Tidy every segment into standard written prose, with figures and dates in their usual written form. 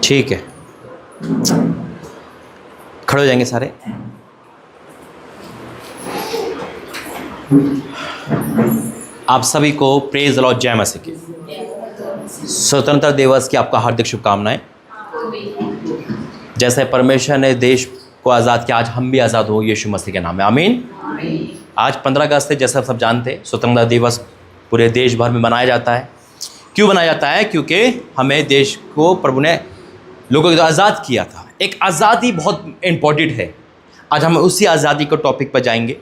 ठीक है, खड़े हो जाएंगे सारे। आप सभी को प्रेज द लॉर्ड, जय मसीह की। स्वतंत्रता दिवस की आपका हार्दिक शुभकामनाएं। जैसे परमेश्वर ने देश को आज़ाद किया, आज हम भी आज़ाद हो यीशु मसीह के नाम में, आमीन। आज 15 अगस्त है, जैसा सब जानते हैं, स्वतंत्रता दिवस पूरे देश भर में मनाया जाता है। क्यों मनाया जाता है? क्योंकि हमें देश को प्रभु ने लोगों को आज़ाद किया था। एक आज़ादी बहुत इम्पोर्टेंट है। आज हम उसी आज़ादी को टॉपिक पर जाएंगे।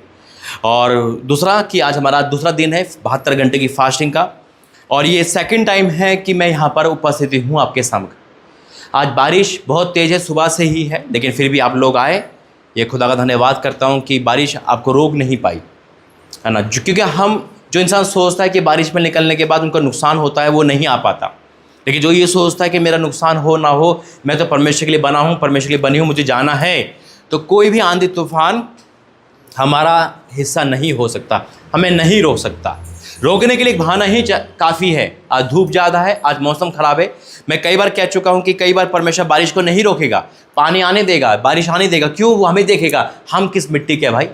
और दूसरा कि आज हमारा दूसरा दिन है 72 घंटे की फास्टिंग का, और ये सेकंड टाइम है कि मैं यहाँ पर उपस्थित हूँ आपके सामने। आज बारिश बहुत तेज़ है, सुबह से ही है, लेकिन फिर भी आप लोग आए। ये खुदा का धन्यवाद करता हूँ कि बारिश आपको रोक नहीं पाई, है ना। क्योंकि हम जो इंसान सोचता है कि बारिश में निकलने के बाद उनका नुकसान होता है, वो नहीं आ पाता। लेकिन जो ये सोचता है कि मेरा नुकसान हो ना हो, मैं तो परमेश्वर के लिए बना हूँ, परमेश्वर के लिए बनी हूँ, मुझे जाना है, तो कोई भी आंधी तूफान हमारा हिस्सा नहीं हो सकता, हमें नहीं रोक सकता। रोकने के लिए एक बहाना ही काफ़ी है। आज धूप ज़्यादा है, आज मौसम ख़राब है। मैं कई बार कह चुका हूँ कि कई बार परमेश्वर बारिश को नहीं रोकेगा, पानी आने देगा, बारिश आने देगा। क्यों? वो हमें देखेगा हम किस मिट्टी के भाई।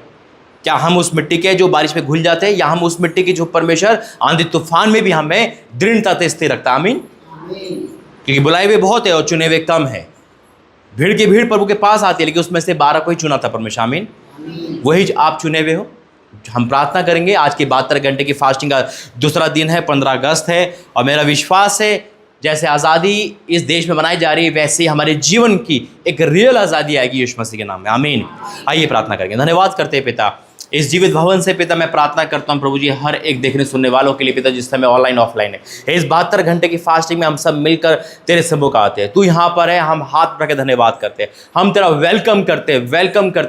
क्या हम उस मिट्टी के जो बारिश में घुल जाते हैं, या हम उस मिट्टी की जो परमेश्वर आंधी तूफान में भी हमें दृढ़ता से स्थिर रखता है, आमीन। क्योंकि बुलाए हुए बहुत है और चुने हुए कम है। भीड़ की भीड़ प्रभु के पास आती है, लेकिन उसमें से 12 को ही चुना था परमेश्वर, आमीन। वही आप चुने हुए हो। हम प्रार्थना करेंगे। आज की 72 घंटे की फास्टिंग का दूसरा दिन है, 15 अगस्त है, और मेरा विश्वास है जैसे आज़ादी इस देश में बनाई जा रही है, वैसे ही हमारे जीवन की एक रियल आज़ादी आएगी यीशु मसीह के नाम में, आमीन। आइए प्रार्थना करेंगे। धन्यवाद करते हैं पिता, इस जीवित भवन से पिता मैं प्रार्थना करता हूं प्रभु जी, हर एक देखने सुनने वालों के लिए पिता, जिस समय ऑनलाइन ऑफलाइन है। इस 72 घंटे की फास्टिंग में हम सब मिलकर तेरे सम्मुख आते हैं। तू यहाँ पर है, हम हाथ पकड़ के धन्यवाद करते हैं, हम तेरा वेलकम करते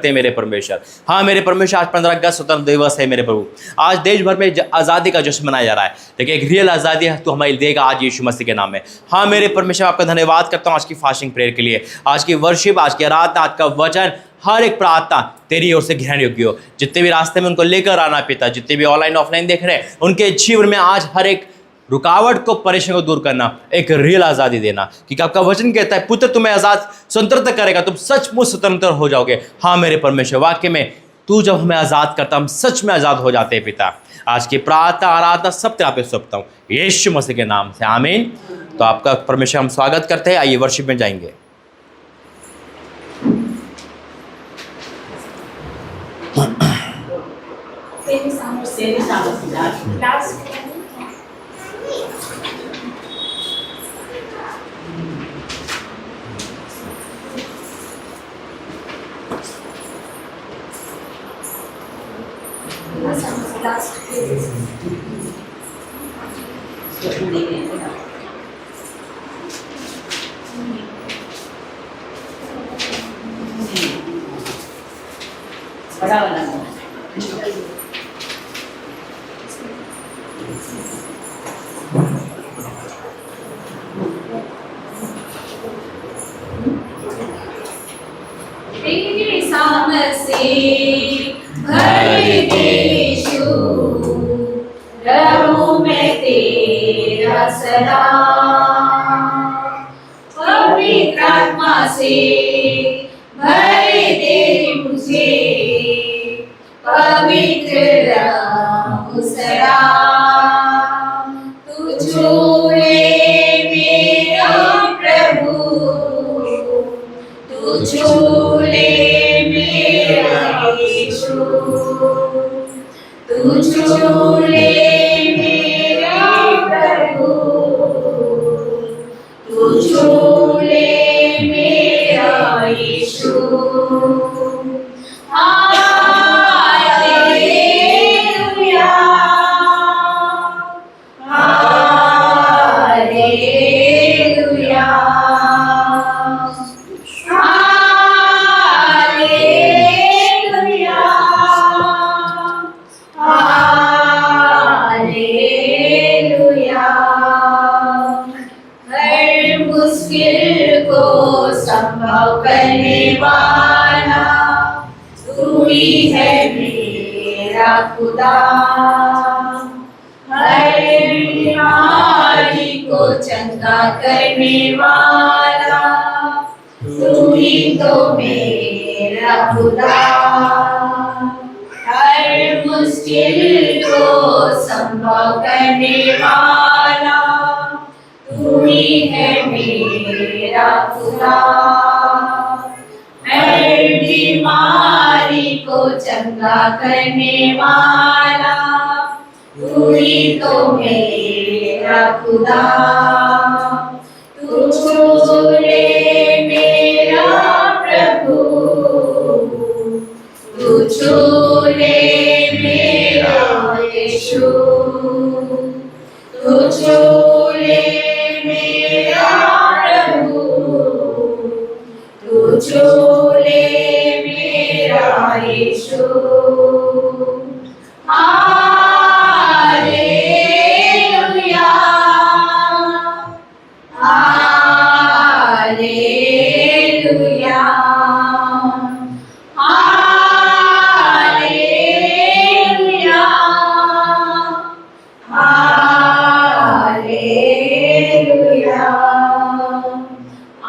हैं मेरे परमेश्वर। हाँ मेरे परमेश्वर, आज 15 अगस्त स्वतंत्रता दिवस है मेरे प्रभु। आज देश भर में आज़ादी का जश्न मनाया जा रहा है, लेकिन एक रियल आज़ादी है तू हमें देगा आज यीशु मसीह के नाम में। हाँ मेरे परमेश्वर, आपका धन्यवाद करता हूँ आज की फास्टिंग प्रेयर के लिए, आज की वर्शिप, आज की आराधना, आज का वचन, हर एक प्रार्थना तेरी ओर से ग्रहण योग्य हो। जितने भी रास्ते में उनको लेकर आना पिता, जितने भी ऑनलाइन ऑफलाइन देख रहे हैं, उनके जीवन में आज हर एक रुकावट को, परेशानी को दूर करना, एक रियल आज़ादी देना। क्योंकि आपका वचन कहता है पुत्र तुम्हें आज़ाद स्वतंत्र करेगा, तुम सचमुच स्वतंत्र हो जाओगे। हाँ मेरे परमेश्वर, वाक्य में तू जब हमें आज़ाद करता, हम सच में आज़ाद हो जाते हैं पिता। आज की प्रार्थना आराधना सब तेरे पे सौंपता हूँ यीशु मसीह के नाम से, आमीन। तो आपका परमेश्वर हम स्वागत करते हैं। आइए वर्शिप में जाएंगे। बड़ा वाला तेरे सामसे भर दे यीशु, रहूं मैं तेरा सदा। पवित्र आत्मा से भर दे मुझे, पवित्र रहूं सदा। तू छू ले मेरा प्रभु, तू छू ले मेरा यीशु, तू छू ले मेरा प्रभु, तू छू ले मेरा मुश्किल को संभव करने वाला तू ही है मेरा खुदा। हर बीमारी को चंगा करने वाला तू ही तो मेरा खुदा। हर मुश्किल को संभव करने वाला तू ही है मेरा खुदा। हर बीमारी को चंगा करने वाला तू ही तो मेरा खुदा। तू छू ले मेरा प्रभु, तू छू ले मेरा यीशु, तू छू ले मेरा प्रभु, तू छू ले मेरा Yeshu. Hallelujah, hallelujah, hallelujah, hallelujah.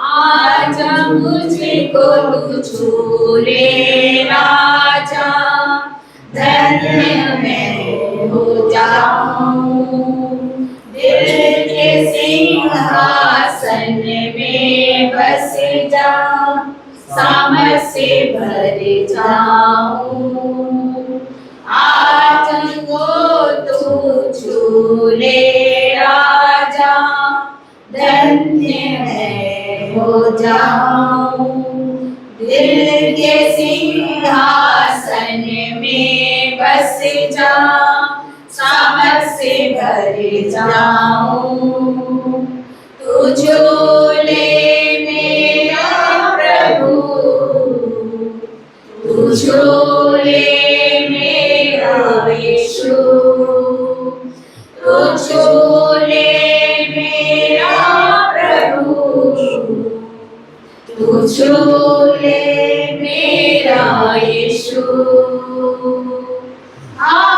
आजा मुझको तू छू ले राजा, धन्य मैं हो जाऊं। दिल के सिंहासन में बस जा, सामर्थ से भर जाऊं। आज को तू छू ले राजा, धन्य मैं हो जाऊं। दिल के सिंहासन में बस जा, सामर्थ से भर जाऊं। तू छू ले मेरा प्रभु, तू छू ले मेरा यीशु, तू छू ले मेरा प्रभु, तू छू ले मेरा Yeshu. Hallelujah,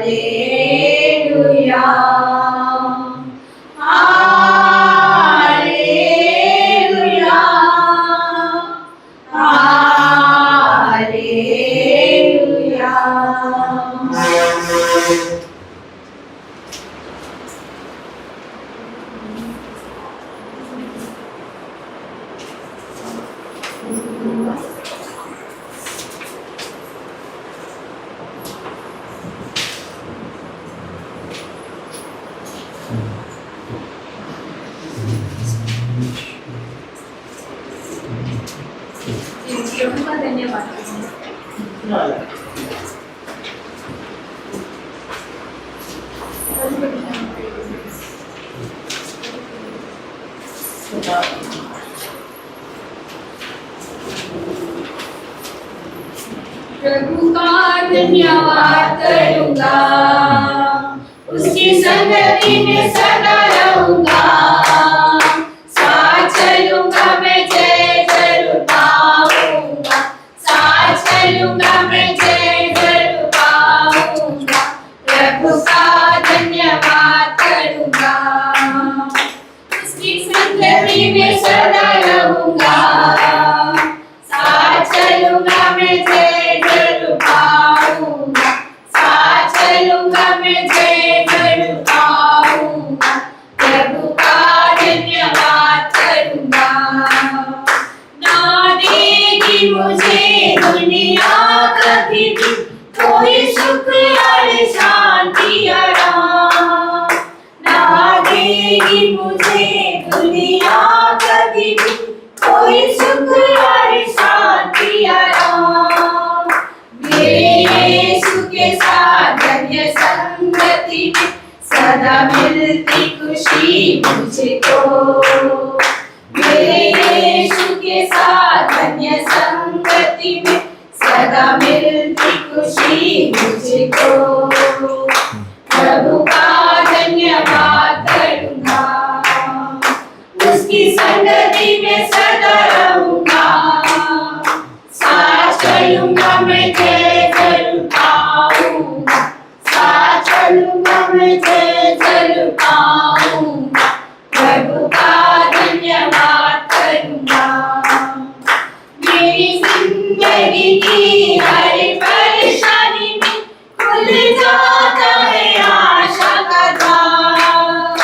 hallelujah, hallelujah, hallelujah. धन्यवाद। प्रभु का धन्यवाद करूंगा, उसकी संगति में सदा रहूंगा। साथ चलूंगा मैं जय जरूर पाऊंगा, साथ चलूंगा मैं जय जरूर पाऊंगा। प्रभु का धन्यवाद करूंगा, उसकी संगति में सदा रहूंगा। साथ चलूंगा मैं जय जरूर पाऊंगा, साथ चलूंगा मैं जय जरूर पाऊंगा। प्रभु का धन्यवाद करूंगा। ना देगी मुझे दुनिया कभी भी कोई सुख और शांति आराम, ना देगी मुझे दुनिया कभी भी कोई सुख और शांति आराम। मेरे यीशु के साथ धन्य संगति में सदा मिलती खुशी मुझको। मेरे यीशु के साथ धन्य संगति में सदा मिलती खुशी मुझको। जाता है आशा का द्वार।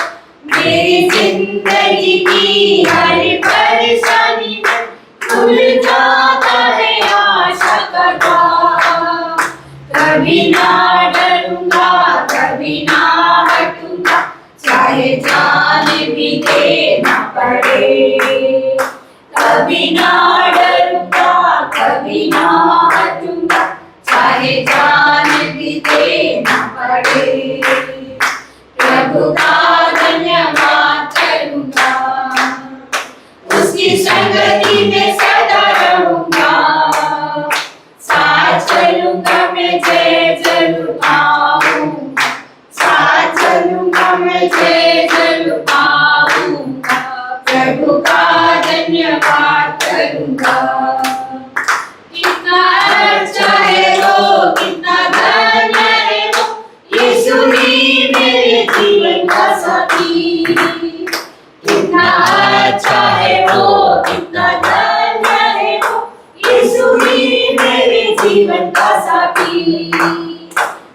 मेरी जिंदगी की हर परेशानी में खुल जाता है आशा का द्वार। कभी ना डरूंगा, कभी ना हटूंगा, चाहे जान भी देना पड़े। कभी ना डरूंगा, कभी ना हटूंगा, चाहे जान भी देना पड़े। प्रभु का धन्यवाद करूंगा, उसकी संगति में सदा रहूंगा। साथ चलूंगा मैं, जय जरूर पाऊंगा। साथ चलूंगा मैं, जय जरूर पाऊंगा। प्रभु का धन्यवाद करूंगा। कितना अच्छा है वो, कितना धन्य है वो, यीशु ही मेरे जीवन का साथी। कितना अच्छा है वो, कितना धन्य है वो, यीशु ही मेरे जीवन का साथी।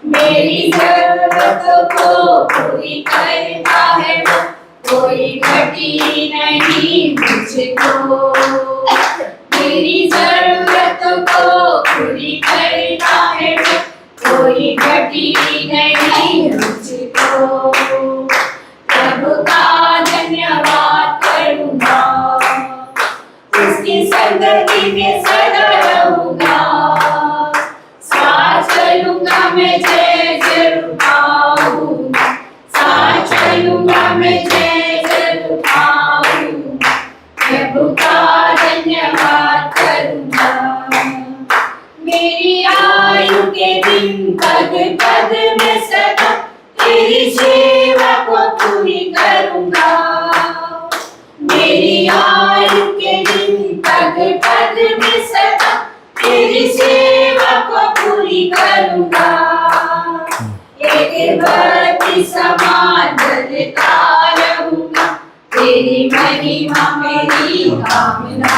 मेरी जरूरतों को पूरी करता है वो, कोई घटी नहीं मुझको। मेरी जरूरतों को पूरी करता है वो, कोई घटी नहीं मुझको। प्रभु का धन्यवाद करूंगा, उसकी संगति में सदा रहूंगा। साथ चलूंगा मैं, जय जरूर पाऊंगा। साथ चलूंगा मैं, जय जरूर पाऊंगा। प्रभु का धन्यवाद करूंगा। मेरी आयु के दिन पद पद में सदा तेरी सेवा को पूरी करूंगा। मेरी आयु के दिन पद पद में सदा तेरी सेवा को पूरी करूंगा। एक बत्ती समान जलता रहूंगा, तेरी महिमा मेरी कामना।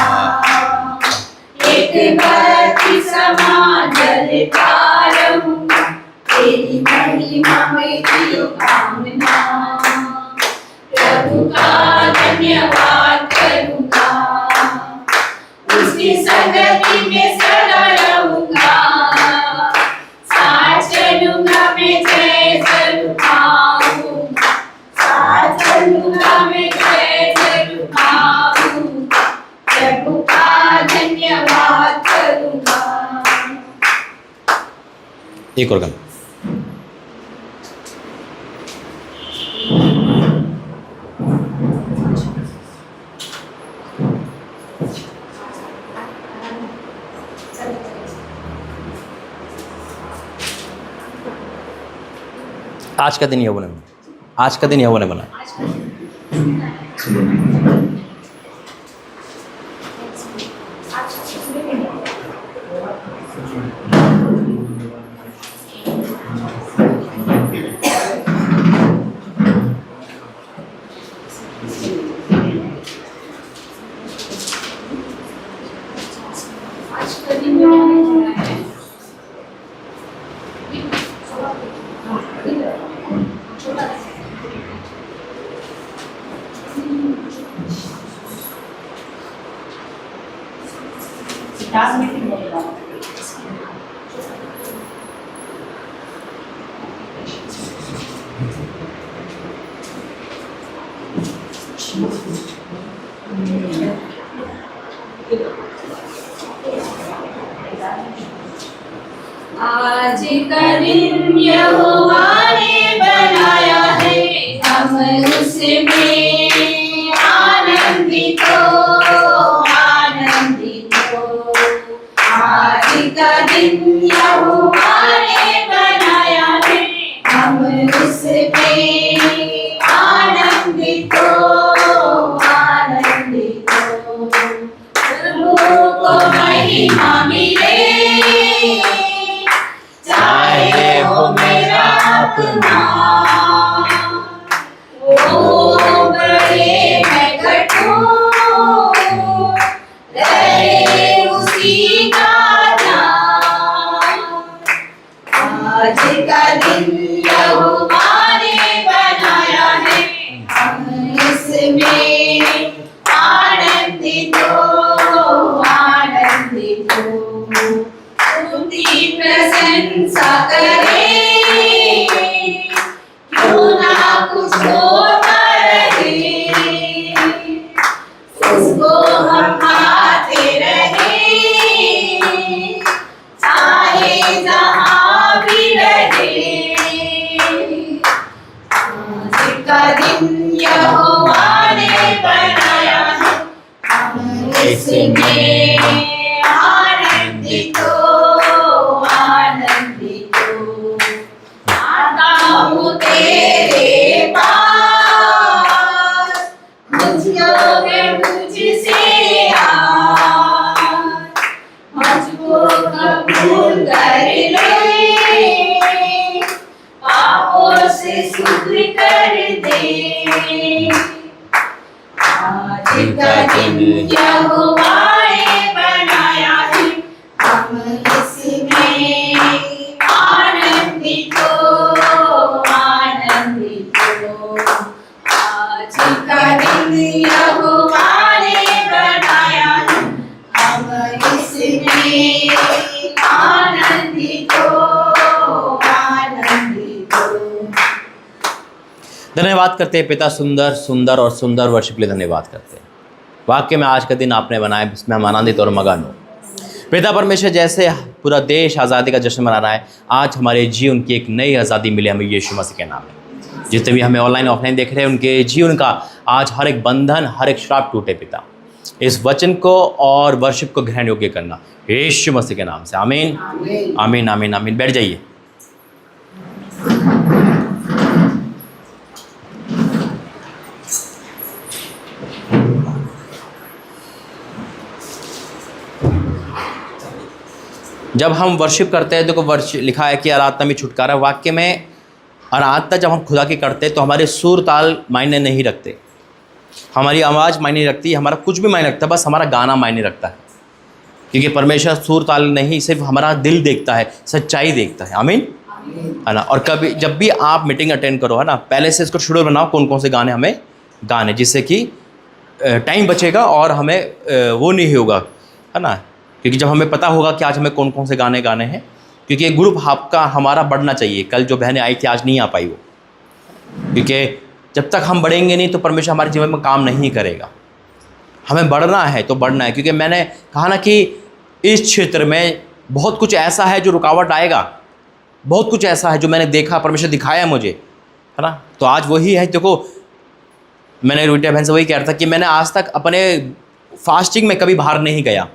एक बत्ती समान जलता रहूंगा, तेरी महिमा मेरी कामना। प्रभु का धन्यवाद करूंगा, उसकी संगति में सदा रहूंगा। साथ चलूंगा मैं, जय जरूर पाऊंगा। साथ चलूंगा मैं, जय जरूर पाऊंगा। प्रभु का धन्यवाद करूंगा। एक और गाना। आज का दिन यहोवा ने बनाया, आज का दिन यहोवा ने बनाया। आज का दिन यहोवा ने बनाया है, हम उसमें आनंदित हो, आनंदित हो। आज का दिन यहोवा ने बनाया है, हम उसमें आनंदित हो, आनंदित हो। प्रभु को महिमा मिले, चाहे हो मेरा दिन यहोवा ने बनाया है, हम इसमें आनंदित हो, आनंदित हो। उसकी प्रशंसा करें, क्यों ना कुछ होता रहे, उसको हम आते रहे, चाहे जहाँ भी रहे। आज का दिन यहोवा ने बनाया है, हम इसमें आनंदित हो, आनंदित हो। आता हूँ तेरे पास, मुझको मुझसे आज, मुझको कबूल कर ले, पापों से शुद्ध कर दे। आज का दिन यहोवा ने बनाया है, हम इसमें आनंदित हो, आनंदित हो। आज का दिन यहोवा ने बनाया है, हम इसमें आनंदित हो, आनंदित हो। धन्यवाद करते हैं पिता, सुंदर सुंदर और सुंदर वर्षिप के लिए धन्यवाद करते हैं। वाक्य में आज का दिन आपने बनाया, इसमें हम आनंदित और मगन हो। पिता परमेश्वर, जैसे पूरा देश आज़ादी का जश्न मना रहा है, आज हमारे जीवन की एक नई आज़ादी मिले हमें यीशु मसीह के नाम में। जितने भी हमें ऑनलाइन ऑफलाइन देख रहे हैं, उनके जीवन का आज हर एक बंधन, हर एक श्राप टूटे पिता। इस वचन को और वर्शिप को ग्रहण योग्य करना यीशु मसीह के नाम से, आमीन आमीन आमीन आमीन। बैठ जाइए। जब हम वर्शिप करते हैं, देखो वर्शिप लिखा है कि आराधना में छुटकारा। वाक्य में आराधना जब हम खुदा की करते हैं तो हमारे सुर ताल मायने नहीं रखते, हमारी आवाज़ मायने रखती है, हमारा कुछ भी मायने रखता है, बस हमारा गाना मायने रखता है। क्योंकि परमेश्वर सुर ताल नहीं, सिर्फ हमारा दिल देखता है, सच्चाई देखता है, आमीन है ना। और कभी जब भी आप मीटिंग अटेंड करो, है ना, पहले से इसको शेड्यूल बनाओ कौन कौन से गाने हमें गाने, जिससे कि टाइम बचेगा और हमें वो नहीं होगा, है ना। क्योंकि जब हमें पता होगा कि आज हमें कौन कौन से गाने गाने हैं, क्योंकि एक ग्रुप आपका हमारा बढ़ना चाहिए। कल जो बहनें आई थी आज नहीं आ पाई वो, क्योंकि जब तक हम बढ़ेंगे नहीं तो परमेश्वर हमारे जीवन में काम नहीं करेगा। हमें बढ़ना है तो बढ़ना है, क्योंकि मैंने कहा ना कि इस क्षेत्र में बहुत कुछ ऐसा है जो रुकावट आएगा, बहुत कुछ ऐसा है जो मैंने देखा, परमेश्वर दिखाया मुझे, है ना। तो आज वही है। देखो मैंने रोटिया बहन से वही कह रहा था कि मैंने आज तक अपने फास्टिंग में कभी बाहर नहीं गया।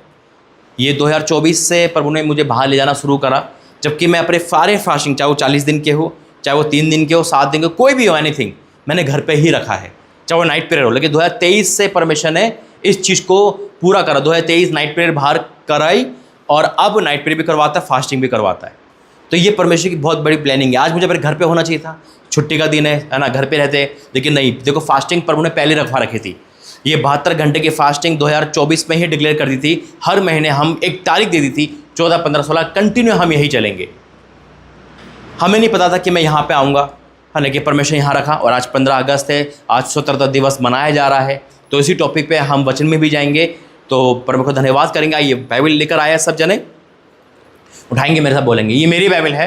ये 2024 से प्रभु ने मुझे बाहर ले जाना शुरू करा, जबकि मैं अपने सारे फास्टिंग, चाहे वो 40 दिन के हो, चाहे वो 3 दिन के हो, 7 दिन के हो, कोई भी हो, एनीथिंग मैंने घर पे ही रखा है, चाहे वो नाइट प्रेयर हो। लेकिन 2023 से परमेश्वर ने इस चीज़ को पूरा करा। 2023 नाइट प्रेयर बाहर कराई और अब नाइट प्रेयर भी करवाता है, फास्टिंग भी करवाता है। तो ये परमेश्वर की बहुत बड़ी प्लानिंग है। आज मुझे अपने घर पे होना चाहिए था, छुट्टी का दिन है ना, घर पे रहते, लेकिन नहीं। देखो फास्टिंग प्रभु ने पहले रखवा रखी थी। ये 72 घंटे की फास्टिंग 2024 में ही डिक्लेयर कर दी थी। हर महीने हम एक तारीख दे दी थी, 14, 15, 16 कंटिन्यू हम यही चलेंगे। हमें नहीं पता था कि मैं यहाँ पे आऊँगा, है ना, कि परमेश्वर यहाँ रखा। और आज 15 अगस्त है, आज स्वतंत्रता दिवस मनाया जा रहा है। तो इसी टॉपिक पे हम वचन में भी जाएंगे। तो प्रभु को धन्यवाद करेंगे। आइए बाइबल लेकर आया, सब जने उठाएंगे, मेरे साथ बोलेंगे, ये मेरी बाइबल है।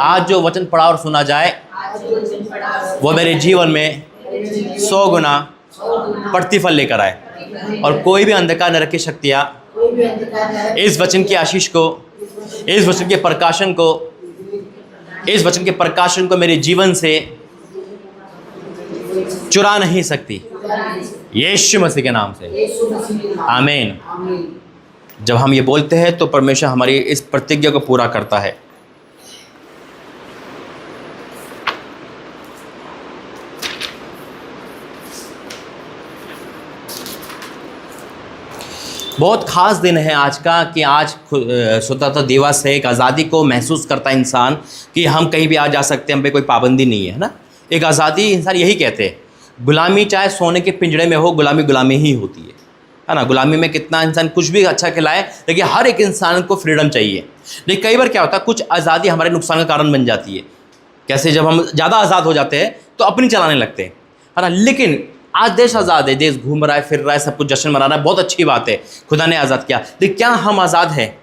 आज जो वचन पढ़ा और सुना जाए वो मेरे जीवन में 100 गुना प्रतिफल लेकर आए। और कोई भी अंधकार नरक की शक्तियाँ इस वचन की आशीष को, इस वचन के प्रकाशन को, इस वचन के प्रकाशन को मेरे जीवन से चुरा नहीं सकती, यीशु मसीह के नाम से, आमीन। जब हम ये बोलते हैं तो परमेश्वर हमारी इस प्रतिज्ञा को पूरा करता है। बहुत ख़ास दिन है आज का, कि आज स्वतंत्रता दिवस है। एक आज़ादी को महसूस करता है इंसान कि हम कहीं भी आ जा सकते हैं, हम पे कोई पाबंदी नहीं है ना। एक आज़ादी, इंसान यही कहते हैं, गुलामी चाहे सोने के पिंजड़े में हो, गुलामी गुलामी ही होती है। है ना। गुलामी में कितना इंसान कुछ भी अच्छा खिलाए, लेकिन हर एक इंसान को फ्रीडम चाहिए। लेकिन कई बार क्या होता है, कुछ आज़ादी हमारे नुकसान का कारण बन जाती है। कैसे, जब हम ज़्यादा आज़ाद हो जाते हैं तो अपनी चलाने लगते हैं, है ना। लेकिन आज देश आज़ाद है, देश घूम रहा है, फिर रहा है, सब कुछ जश्न मना रहा है, बहुत अच्छी बात है, खुदा ने आज़ाद किया। लेकिन क्या हम आज़ाद हैं?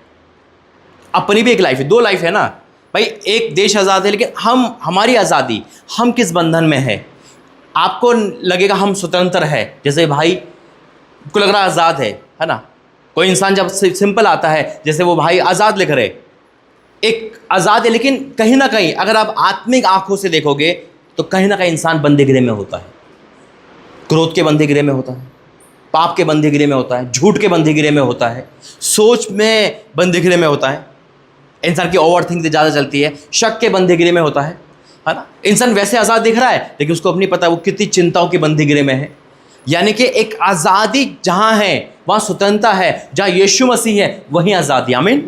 अपनी भी एक लाइफ है, दो लाइफ है ना भाई। एक देश आज़ाद है, लेकिन हमारी आज़ादी, हम किस बंधन में है? आपको लगेगा हम स्वतंत्र है, जैसे भाई को लग रहा आज़ाद है ना। कोई इंसान जब सिंपल आता है, जैसे वो भाई आज़ाद लिख रहे, एक आज़ाद है, लेकिन कहीं ना कहीं अगर आप आत्मिक आंखों से देखोगे तो कहीं ना कहीं इंसान बंदीगिरी में होता है। क्रोध के बंदीगिरी में होता है, पाप के बंदीगिरी में होता है, झूठ के बंदीगिरी में होता है, सोच में बंदीगिरी में होता है। इंसान की ओवर थिंकिंग ज़्यादा चलती है, शक के बंदीगिरी में होता है ना। इंसान वैसे आज़ाद दिख रहा है, लेकिन उसको अपनी पता है वो कितनी चिंताओं की बंदीगिरी में है। यानी कि एक आज़ादी जहाँ है वहाँ स्वतंत्रता है, जहाँ यीशु मसीह है वहीं आज़ादी। आमीन।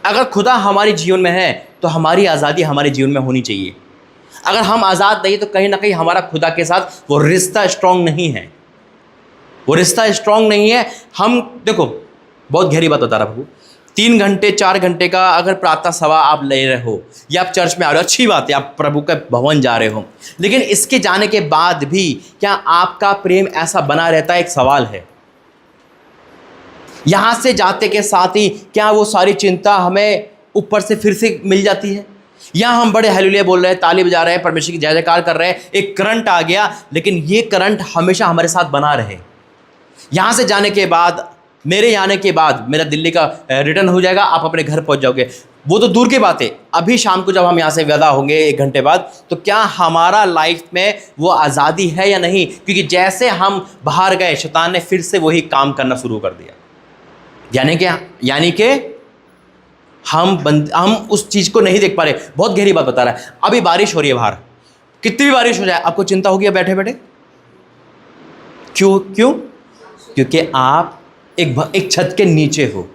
अगर खुदा हमारे जीवन में है तो हमारी आज़ादी हमारे जीवन में होनी चाहिए। अगर हम आज़ाद नहीं तो कहीं ना कहीं हमारा खुदा के साथ वो रिश्ता स्ट्रांग नहीं है, वो रिश्ता स्ट्रांग नहीं है। हम देखो, बहुत गहरी बात बता रहा हूँ। 3 घंटे 4 घंटे का अगर प्रातः सभा आप ले रहे हो, या आप चर्च में आ रहे हो, अच्छी बात है, आप प्रभु के भवन जा रहे हो, लेकिन इसके जाने के बाद भी क्या आपका प्रेम ऐसा बना रहता है? एक सवाल है। यहाँ से जाते के साथ ही क्या वो सारी चिंता हमें ऊपर से फिर से मिल जाती है? या हम बड़े हालेलुया बोल रहे हैं, ताली बजा रहे हैं, परमेश्वर की जय जयकार कर रहे हैं, एक करंट आ गया, लेकिन ये करंट हमेशा हमारे साथ बना रहे। यहाँ से जाने के बाद, मेरे आने के बाद मेरा दिल्ली का रिटर्न हो जाएगा, आप अपने घर पहुँच जाओगे, वो तो दूर की बात है। अभी शाम को जब हम यहाँ से विदा होंगे 1 घंटे बाद, तो क्या हमारा लाइफ में वो आज़ादी है या नहीं? क्योंकि जैसे हम बाहर गए, शैतान ने फिर से वही काम करना शुरू कर दिया। यानी कि हम उस चीज़ को नहीं देख पा रहे। बहुत गहरी बात बता रहा है। अभी बारिश हो रही है बाहर, कितनी भी बारिश हो जाए आपको चिंता होगी बैठे बैठे? क्यों? क्योंकि आप एक छत के नीचे हो।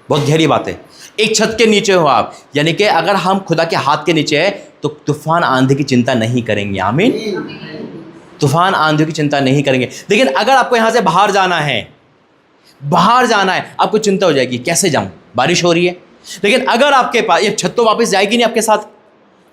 बहुत गहरी बात है, एक छत के नीचे हो आप। यानी कि अगर हम खुदा के हाथ के नीचे है तो तूफान आंधी की चिंता नहीं करेंगे। आमीन। तूफान आंधी की चिंता नहीं करेंगे। लेकिन अगर आपको यहाँ से बाहर जाना है, आपको चिंता हो जाएगी, कैसे जाऊं, बारिश हो रही है। लेकिन अगर आपके पास, ये छत तो वापस जाएगी नहीं आपके साथ,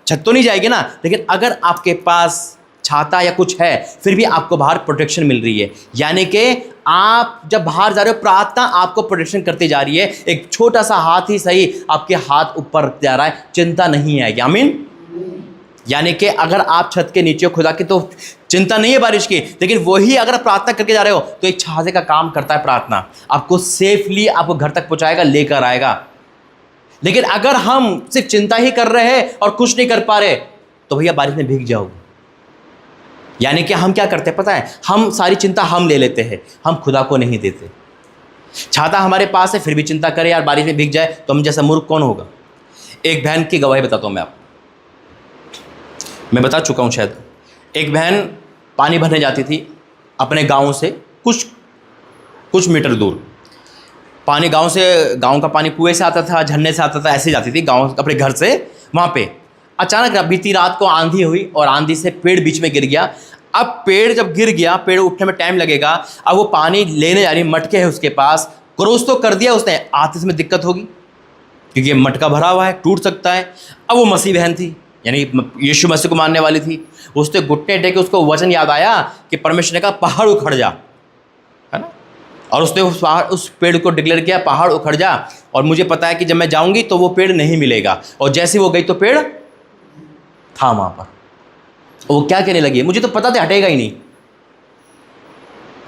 छत तो नहीं जाएगी ना, लेकिन अगर आपके पास छाता या कुछ है, फिर भी आपको बाहर प्रोटेक्शन मिल रही है। यानी कि आप जब बाहर जा रहे हो, प्रार्थना आपको प्रोटेक्शन करती जा रही है। एक छोटा सा हाथ ही सही, आपके हाथ ऊपर जा रहा है, चिंता नहीं आएगी। आमीन। यानी कि अगर आप छत के नीचे हो खुदा की, तो चिंता नहीं है बारिश की, लेकिन वही अगर प्रार्थना करके जा रहे हो तो एक छाते का काम करता है। प्रार्थना आपको सेफली आपको घर तक पहुंचाएगा, लेकर आएगा। लेकिन अगर हम सिर्फ चिंता ही कर रहे हैं और कुछ नहीं कर पा रहे, तो भैया बारिश में भीग जाओगे। यानी कि हम क्या करते हैं पता है? हम सारी चिंता हम ले लेते हैं, हम खुदा को नहीं देते। छाता हमारे पास है, फिर भी चिंता करे यार बारिश में भीग जाए, तो हम जैसा मूर्ख कौन होगा? एक बहन की गवाही बताता हूँ मैं बता चुका हूँ शायद। एक बहन पानी भरने जाती थी अपने गांव से कुछ मीटर दूर। गांव का पानी कुएं से आता था, झरने से आता था, ऐसे जाती थी गांव अपने घर से। वहाँ पे अचानक बीती रात को आंधी हुई और आंधी से पेड़ बीच में गिर गया। अब पेड़ जब गिर गया, पेड़ उठने में टाइम लगेगा। अब वो पानी लेने जा रही, मटके है उसके पास, क्रॉस तो कर दिया उसने, आते में दिक्कत होगी क्योंकि मटका भरा हुआ है, टूट सकता है। अब वो मसीह बहन थी, यानी यीशु मसीह को मानने वाली थी। उसने घुटने टेके, उसको वचन याद आया कि परमेश्वर ने कहा पहाड़ उखड़ जा, है ना। और उसने उस पेड़ को डिक्लेयर किया, पहाड़ उखड़ जा। और मुझे पता है कि जब मैं जाऊंगी तो वो पेड़ नहीं मिलेगा। और जैसे वो गई तो पेड़ था वहां पर। वो क्या कहने लगी, मुझे तो पता था हटेगा ही नहीं,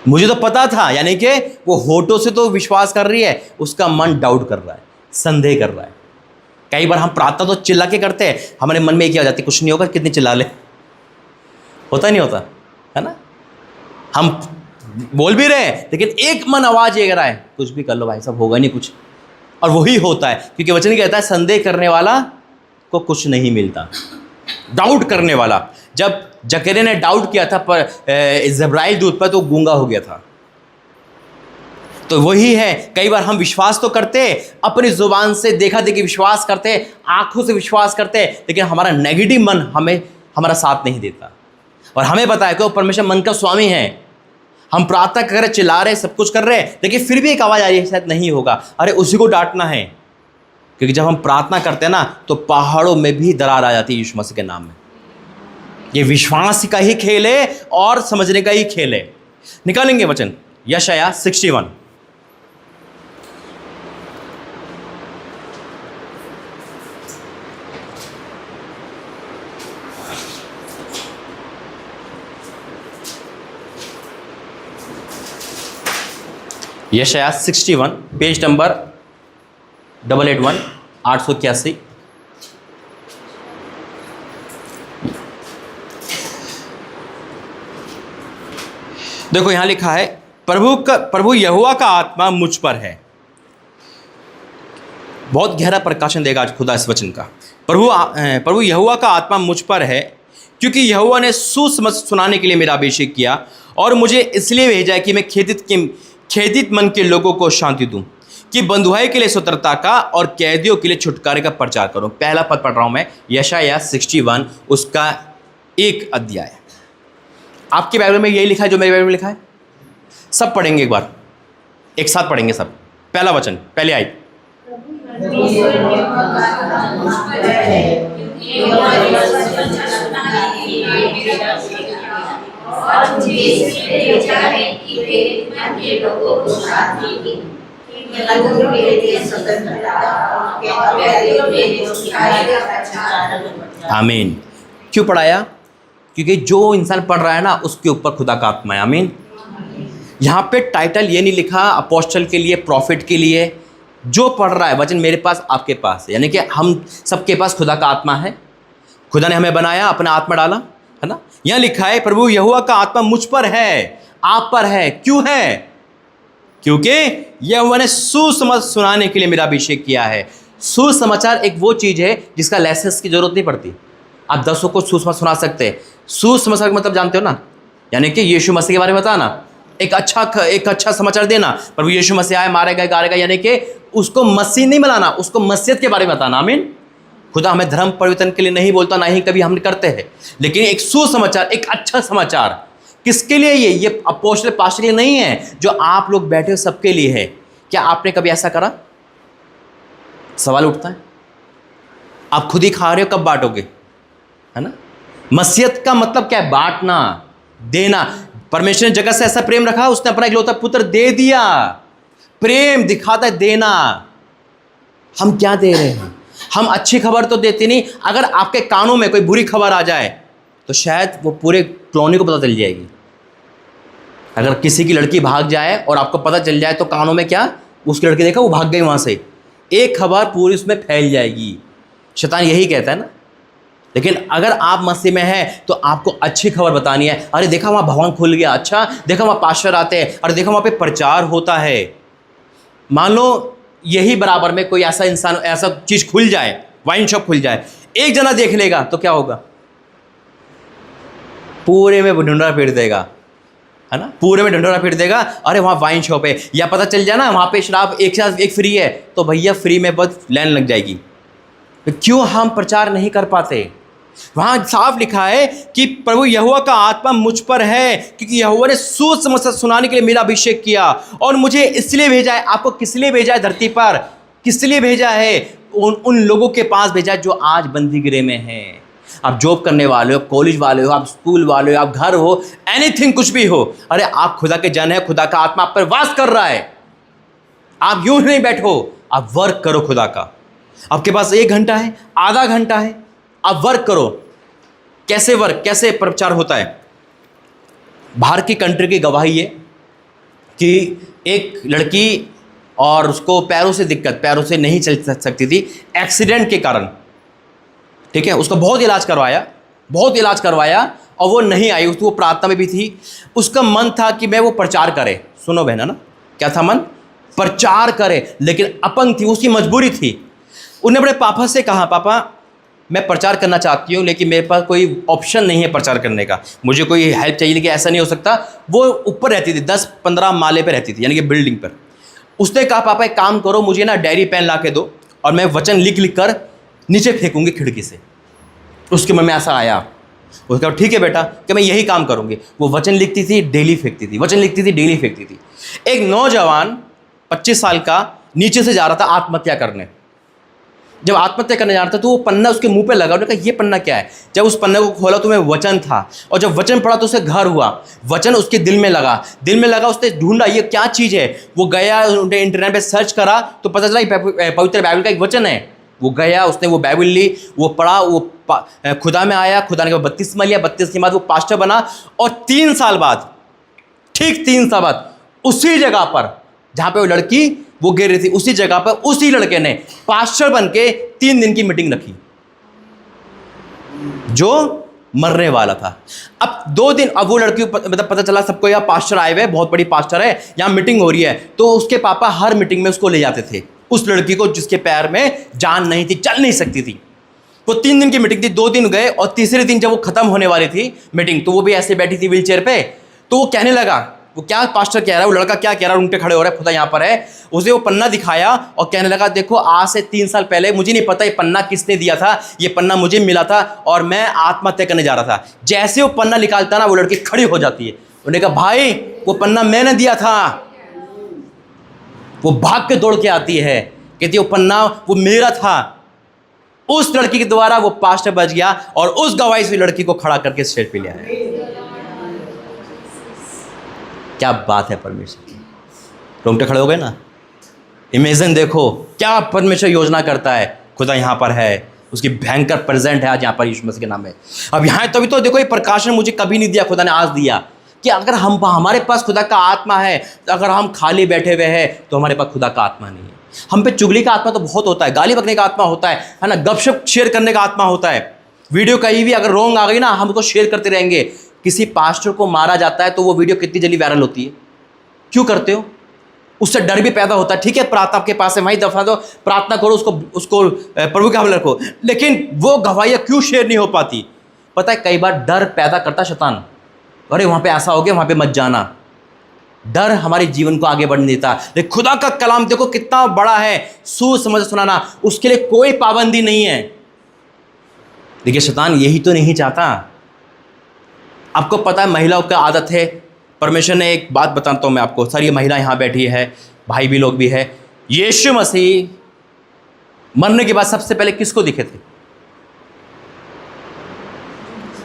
मुझे तो पता था। यानी कि वो होठों से तो विश्वास कर रही है, उसका मन डाउट कर रहा है, संदेह कर रहा है। कई बार हम प्रार्थना तो चिल्ला के करते हैं, हमारे मन में एक ही आ जाती, कुछ नहीं होगा, कितनी चिल्ला ले, होता नहीं होता, है ना। हम बोल भी रहे हैं, लेकिन एक मन आवाज ये रहा है, कुछ भी कर लो भाई साहब, होगा नहीं कुछ। और वही होता है, क्योंकि वचन कहता है संदेह करने वाला को कुछ नहीं मिलता। डाउट करने वाला, जब जकरिया ने डाउट किया था पर जिब्राइल दूत पर, तो गूंगा हो गया था। तो वही है, कई बार हम विश्वास तो करते, अपनी जुबान से देखा देखी विश्वास करते, आंखों से विश्वास करते, लेकिन हमारा नेगेटिव मन हमारा साथ नहीं देता। और हमें पता है कि वो परमेश्वर मन का स्वामी है, हम प्रार्थना कर रहे, चिल्ला रहे, सब कुछ कर रहे हैं, लेकिन फिर भी एक आवाज़ आ रही है शायद नहीं होगा। अरे उसी को डांटना है, क्योंकि जब हम प्रार्थना करते हैं ना तो पहाड़ों में भी दरार आ जाती है यीशु मसीह के नाम में। ये विश्वास का ही खेल है और समझने का ही खेल है। निकालेंगे वचन यशायाह 61। यशायाह 61 पेज नंबर 881 881। देखो यहां लिखा है, प्रभु यहोवा का आत्मा मुझ पर है। बहुत गहरा प्रकाशन देगा आज खुदा इस वचन का। प्रभु यहोवा का आत्मा मुझ पर है, क्योंकि यहोवा ने सुसमाचार सुनाने के लिए मेरा अभिषेक किया और मुझे इसलिए भेजा है कि मैं खेदित मन के लोगों को शांति दूं, कि बंधुआई के लिए स्वतंत्रता का और कैदियों के लिए छुटकारे का प्रचार करूं। पहला पद पढ़ रहा हूं मैं, यशायाह 61 उसका 1 अध्याय। आपके बाइबल में यही लिखा है जो मेरे बाइबल में लिखा है? सब पढ़ेंगे एक बार, एक साथ पढ़ेंगे सब। पहला वचन, पहले आई। आमीन। क्यों पढ़ाया? क्योंकि जो इंसान पढ़ रहा है ना उसके ऊपर खुदा का आत्मा है। आमीन। यहाँ पे टाइटल ये नहीं लिखा अपोस्टल के लिए, प्रॉफिट के लिए। जो पढ़ रहा है वचन मेरे पास आपके पास है, यानी कि हम सबके पास खुदा का आत्मा है। खुदा ने हमें बनाया, अपना आत्मा डाला, है ना। यहाँ लिखा है प्रभु यहोवा का आत्मा मुझ पर है, आप पर है। क्यों है? क्योंकि यहोवा ने सुसमाचार सुनाने के लिए मेरा अभिषेक किया है। सुसमाचार एक वो चीज़ है जिसका लाइसेंस की जरूरत नहीं पड़ती। आप 10 को सुसमाचार सुना सकते हैं। सुसमाचार का मतलब जानते हो ना, यानी कि यीशु मसीह के बारे में बताना, एक अच्छा समाचार देना। प्रभु यीशु मसीह आए, मारे गए, गारे गए, यानी कि उसको मसीह नहीं बनाना, उसको मसीहत के बारे में बताना। आमीन। खुदा हमें धर्म परिवर्तन के लिए नहीं बोलता, ना ही कभी हम करते हैं, लेकिन एक सुसमाचार, एक अच्छा समाचार किसके लिए? ये अपोस्टल पास्टर के लिए नहीं है, जो आप लोग बैठे हो सबके लिए है। क्या आपने कभी ऐसा करा? सवाल उठता है। आप खुद ही खा रहे हो, कब बांटोगे? है ना। मसीहत का मतलब क्या है? बांटना, देना। परमेश्वर ने जगत से ऐसा प्रेम रखा, उसने अपना इकलौता पुत्र दे दिया। प्रेम दिखाता है देना। हम क्या दे रहे हैं? हम अच्छी खबर तो देते नहीं। अगर आपके कानों में कोई बुरी खबर आ जाए तो शायद वो पूरे कॉलोनी को पता चल जाएगी। अगर किसी की लड़की भाग जाए और आपको पता चल जाए तो कानों में क्या, उसकी लड़की देखा वो भाग गई वहां से, एक खबर पूरी उसमें फैल जाएगी। शैतान यही कहता है ना। लेकिन अगर आप मसीह में हैं तो आपको अच्छी खबर बतानी है। अरे देखा वहाँ भवन खुल गया, अच्छा देखा वहाँ पास्टर आते हैं, अरे देखा वहाँ पे प्रचार होता है। मान लो यही बराबर में कोई ऐसा इंसान, ऐसा चीज़ खुल जाए, वाइन शॉप खुल जाए, एक जना देख लेगा तो क्या होगा? पूरे में ढिंढोरा पीट देगा, है ना। पूरे में ढिंढोरा पीट देगा। अरे वहाँ वाइन शॉप है, या पता चल जाए ना वहाँ पे शराब एक साथ एक फ्री है, तो भैया फ्री में बहुत लाइन लग जाएगी। तो क्यों हम प्रचार नहीं कर पाते? वहाँ साफ लिखा है कि प्रभु यहोवा का आत्मा मुझ पर है, क्योंकि यहोवा ने सुसमाचार सुनाने के लिए मेरा अभिषेक किया और मुझे इसलिए भेजा है। आपको किस लिए भेजा है? धरती पर किस लिए भेजा है? उन लोगों के पास भेजा है जो आज बंदीगृह में हैं। आप जॉब करने वाले हो, कॉलेज वाले हो, आप स्कूल वाले हो, आप घर हो, एनीथिंग, कुछ भी हो। अरे आप खुदा के जन है, खुदा का आत्मा आप पर वास कर रहा है। आप यूं नहीं बैठो, आप वर्क करो खुदा का। आपके पास 1 घंटा है, आधा घंटा है, आप वर्क करो। कैसे वर्क, कैसे प्रचार होता है? बाहर की कंट्री की गवाही है कि एक लड़की और उसको पैरों से दिक्कत, पैरों से नहीं चल सकती थी एक्सीडेंट के कारण। ठीक है, उसका बहुत इलाज करवाया और वो नहीं आई। उसको प्रार्थना में भी थी। उसका मन था कि मैं वो प्रचार करे। सुनो बहना ना, क्या था मन? प्रचार करे, लेकिन अपंग थी, उसकी मजबूरी थी। उन्हें अपने पापा से कहा, पापा मैं प्रचार करना चाहती हूँ लेकिन मेरे पास कोई ऑप्शन नहीं है प्रचार करने का, मुझे कोई हेल्प चाहिए, लेकिन ऐसा नहीं हो सकता। वो ऊपर रहती थी, 10-15 माले पे रहती थी, यानी कि बिल्डिंग पर। उसने कहा, पापा एक काम करो, मुझे ना डायरी पेन ला के दो और मैं वचन लिख कर नीचे फेंकूंगी खिड़की से। उसके मन में ऐसा आया। उसने कहा ठीक है बेटा कि मैं यही काम करूँगी। वो वचन लिखती थी, डेली फेंकती थी, वचन लिखती थी, डेली फेंकती थी। एक नौजवान 25 साल का नीचे से जा रहा था आत्महत्या करने। जब आत्महत्या करने जा रहा था तो वो पन्ना उसके मुंह पे लगा। उसने कहा ये पन्ना क्या है? जब उस पन्ने को खोला तो में वचन था, और जब वचन पढ़ा तो उसे घर हुआ। वचन उसके दिल में लगा, उसने ढूंढा ये क्या चीज़ है। वो गया, उसने इंटरनेट पे सर्च करा तो पता चला पवित्र बाइबल का एक वचन है। वो गया, उसने वो बाइबल ली, वो पढ़ा, वो खुदा में आया, खुदा ने बपतिस्मा लिया, 32 के बाद वो पास्टर बना। और 3 साल बाद, ठीक 3 साल बाद, उसी जगह पर जहाँ पे वो लड़की वो गिर रही थी, उसी जगह पर उसी लड़के ने पास्टर बन के 3 दिन की मीटिंग रखी, जो मरने वाला था। अब 2 दिन, अब वो लड़की मतलब पता चला सबको यहाँ पास्टर आए हुए, बहुत बड़ी पास्टर है, यहाँ मीटिंग हो रही है। तो उसके पापा हर मीटिंग में उसको ले जाते थे, उस लड़की को जिसके पैर में जान नहीं थी, चल नहीं सकती थी। वो 3 दिन की मीटिंग थी, 2 दिन गए, और तीसरे दिन जब वो खत्म होने वाली थी मीटिंग, तो वो भी ऐसे बैठी थी व्हील चेयर पे। तो वो कहने लगा, वो क्या पास्टर कह रहा है, वो लड़का क्या कह रहा है, उनके खड़े हो रहा है, खुदा यहाँ पर है। उसे वो पन्ना दिखाया और कहने लगा देखो आज से 3 साल पहले, मुझे नहीं पता ये पन्ना किसने दिया था, ये पन्ना मुझे मिला था और मैं आत्महत्या करने जा रहा था। जैसे वो पन्ना निकालता ना, वो लड़की खड़ी हो जाती है। उन्होंने कहा भाई वो पन्ना मैंने दिया था। वो भाग के दौड़ के आती है, कहती वो पन्ना वो मेरा था। उस लड़की के द्वारा वो पास्टर बच गया और उस गवाही से लड़की को खड़ा करके स्टेज पे ले आया। क्या बात है परमेश्वर की। रोंगटे खड़े हो गए ना। इमेजिन देखो क्या परमेश्वर योजना करता है। खुदा यहाँ पर है, उसकी भयंकर प्रेजेंट है आज यहाँ पर यीशु मसीह के नाम में। अब यहाँ तभी तो देखो ये प्रकाशन मुझे कभी नहीं दिया, खुदा ने आज दिया कि अगर हमारे पास खुदा का आत्मा है, तो अगर हम खाली बैठे हुए हैं तो हमारे पास खुदा का आत्मा नहीं है। हम पे चुगली का आत्मा तो बहुत होता है, गाली बकने का आत्मा होता है ना, गपशप शेयर करने का आत्मा होता है। वीडियो कहीं भी अगर रॉन्ग आ गई ना, हम उसको शेयर करते रहेंगे। किसी पास्टर को मारा जाता है तो वो वीडियो कितनी जल्दी वायरल होती है, क्यों करते हो? उससे डर भी पैदा होता है। ठीक है, प्रार्थना आपके पास है, वहीं दफा दो, प्रार्थना करो, उसको प्रभु के हवाले रखो, लेकिन वो गवाहियाँ क्यों शेयर नहीं हो पाती? पता है कई बार डर पैदा करता शैतान। अरे वहाँ पे ऐसा हो गया, वहाँ पे मत जाना। डर हमारे जीवन को आगे बढ़ने देता। लेकिन खुदा का कलाम देखो कितना बड़ा है, सोच समझ सुनाना, उसके लिए कोई पाबंदी नहीं है। देखिए शैतान यही तो नहीं चाहता। आपको पता है महिलाओं की आदत है। परमेश्वर ने एक बात बताता हूँ मैं आपको, सारी महिला यहाँ बैठी है, भाई भी लोग भी है। यीशु मसीह मरने के बाद सबसे पहले किसको दिखे थे?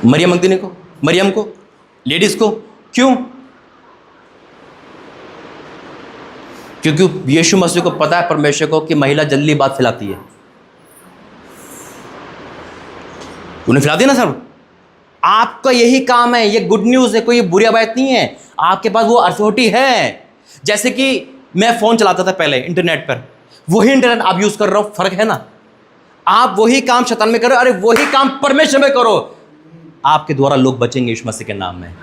मरियम को, लेडीज को। क्यों? क्योंकि यीशु मसीह को पता है परमेश्वर को कि महिला जल्दी बात फैलाती है। उन्हें फैलाती है ना सब। आपका यही काम है, ये गुड न्यूज़ है, कोई बुरी बात नहीं है। आपके पास वो अथॉरिटी है। जैसे कि मैं फ़ोन चलाता था पहले इंटरनेट पर, वही इंटरनेट आप यूज़ कर रहे हो, फ़र्क है ना। आप वही काम शैतान में करो, अरे वही काम परमेश्वर में करो, आपके द्वारा लोग बचेंगे यीशु मसीह के नाम में।